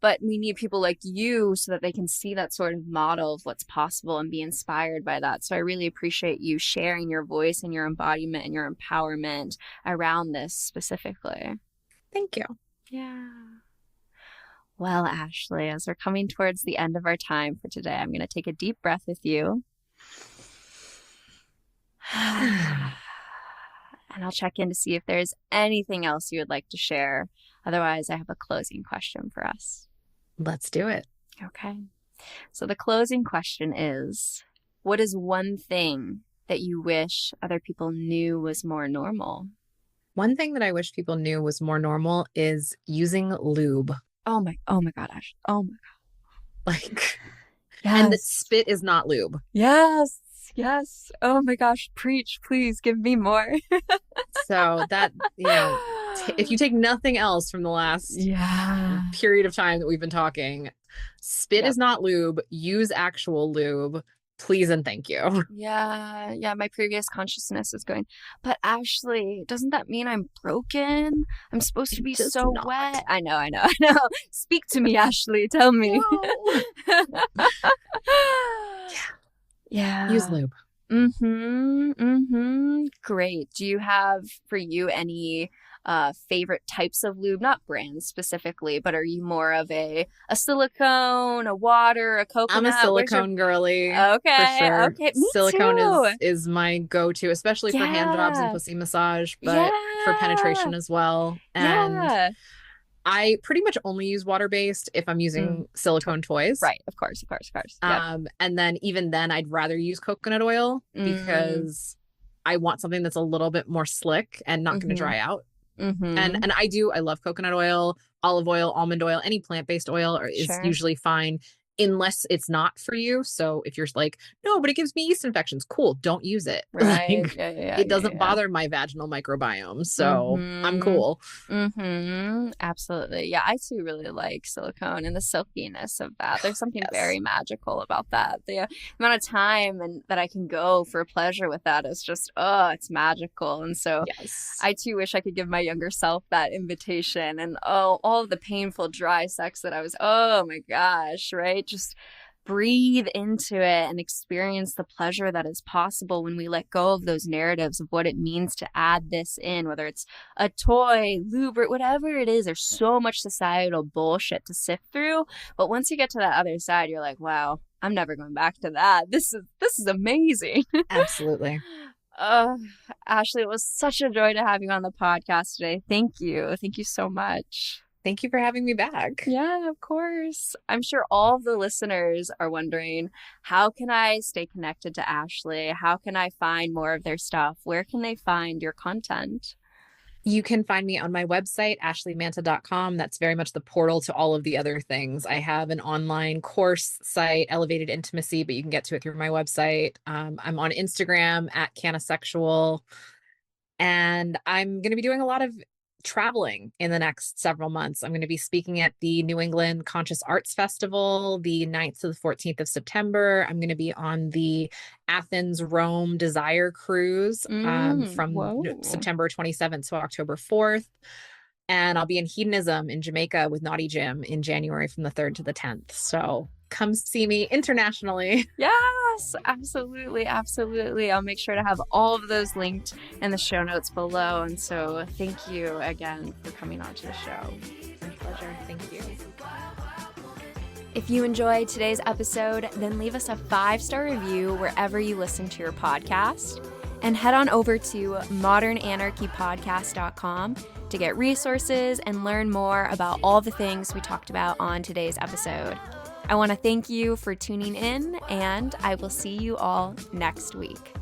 But we need people like you so that they can see that sort of model of what's possible and be inspired by that. So I really appreciate you sharing your voice and your embodiment and your empowerment around this specifically. Thank you. Yeah. Well, Ashley, as we're coming towards the end of our time for today, I'm going to take a deep breath with you. And I'll check in to see if there's anything else you would like to share. Otherwise, I have a closing question for us. Let's do it. Okay. So the closing question is, what is one thing that you wish other people knew was more normal? One thing that I wish people knew was more normal is using lube. Oh my God, Ash. Oh my God. Like, yes. And the spit is not lube. Yes. Oh my gosh. Preach, please give me more. So that, if you take nothing else from the last period of time that we've been talking, spit is not lube. Use actual lube. Please and thank you. Yeah. My previous consciousness is going, but Ashley, doesn't that mean I'm broken? I'm supposed to be so wet. I know. Speak to me, Ashley. Tell me. No. Yeah. Use lube. Great. Do you have for you any favorite types of lube? Not brands specifically, but are you more of a silicone, a water, a coconut? I'm a silicone girly. Okay. For sure. Okay. Me silicone too. is my go-to, especially for hand jobs and pussy massage, but for penetration as well. And I pretty much only use water-based if I'm using silicone toys. Right. Of course. Yep. And then even then I'd rather use coconut oil because I want something that's a little bit more slick and not going to dry out. And I love coconut oil, olive oil, almond oil, any plant-based oil is usually fine. unless it's not for you. So if you're like, no, but it gives me yeast infections, cool, don't use it. Right. Like, it doesn't bother my vaginal microbiome. So I'm cool. Absolutely. Yeah, I too really like silicone and the silkiness of that. There's something very magical about that. The amount of time and that I can go for pleasure with that is just, it's magical. And so I too wish I could give my younger self that invitation, and all of the painful dry sex that I was, oh my gosh, right? Just breathe into it and experience the pleasure that is possible when we let go of those narratives of what it means to add this in, whether it's a toy, lubricant, whatever it is. There's so much societal bullshit to sift through. But once you get to that other side, you're like, wow, I'm never going back to that. This is amazing. Absolutely. Ashley, it was such a joy to have you on the podcast today. Thank you. Thank you so much. Thank you for having me back. Yeah, of course. I'm sure all of the listeners are wondering, how can I stay connected to Ashley? How can I find more of their stuff? Where can they find your content? You can find me on my website, ashleymanta.com. That's very much the portal to all of the other things. I have an online course site, Elevated Intimacy, but you can get to it through my website. I'm on Instagram at Canasexual. And I'm going to be doing a lot of traveling in the next several months. I'm going to be speaking at the New England Conscious Arts Festival the 9th to the 14th of September. I'm going to be on the Athens-Rome Desire Cruise from September 27th to October 4th. And I'll be in Hedonism in Jamaica with Naughty Jim in January from the 3rd to the 10th. So come see me internationally. Yes, absolutely. Absolutely. I'll make sure to have all of those linked in the show notes below. And so thank you again for coming on to the show. My pleasure. Thank you. If you enjoyed today's episode, then leave us a 5-star review wherever you listen to your podcast. And head on over to modernanarchypodcast.com to get resources and learn more about all the things we talked about on today's episode. I want to thank you for tuning in, and I will see you all next week.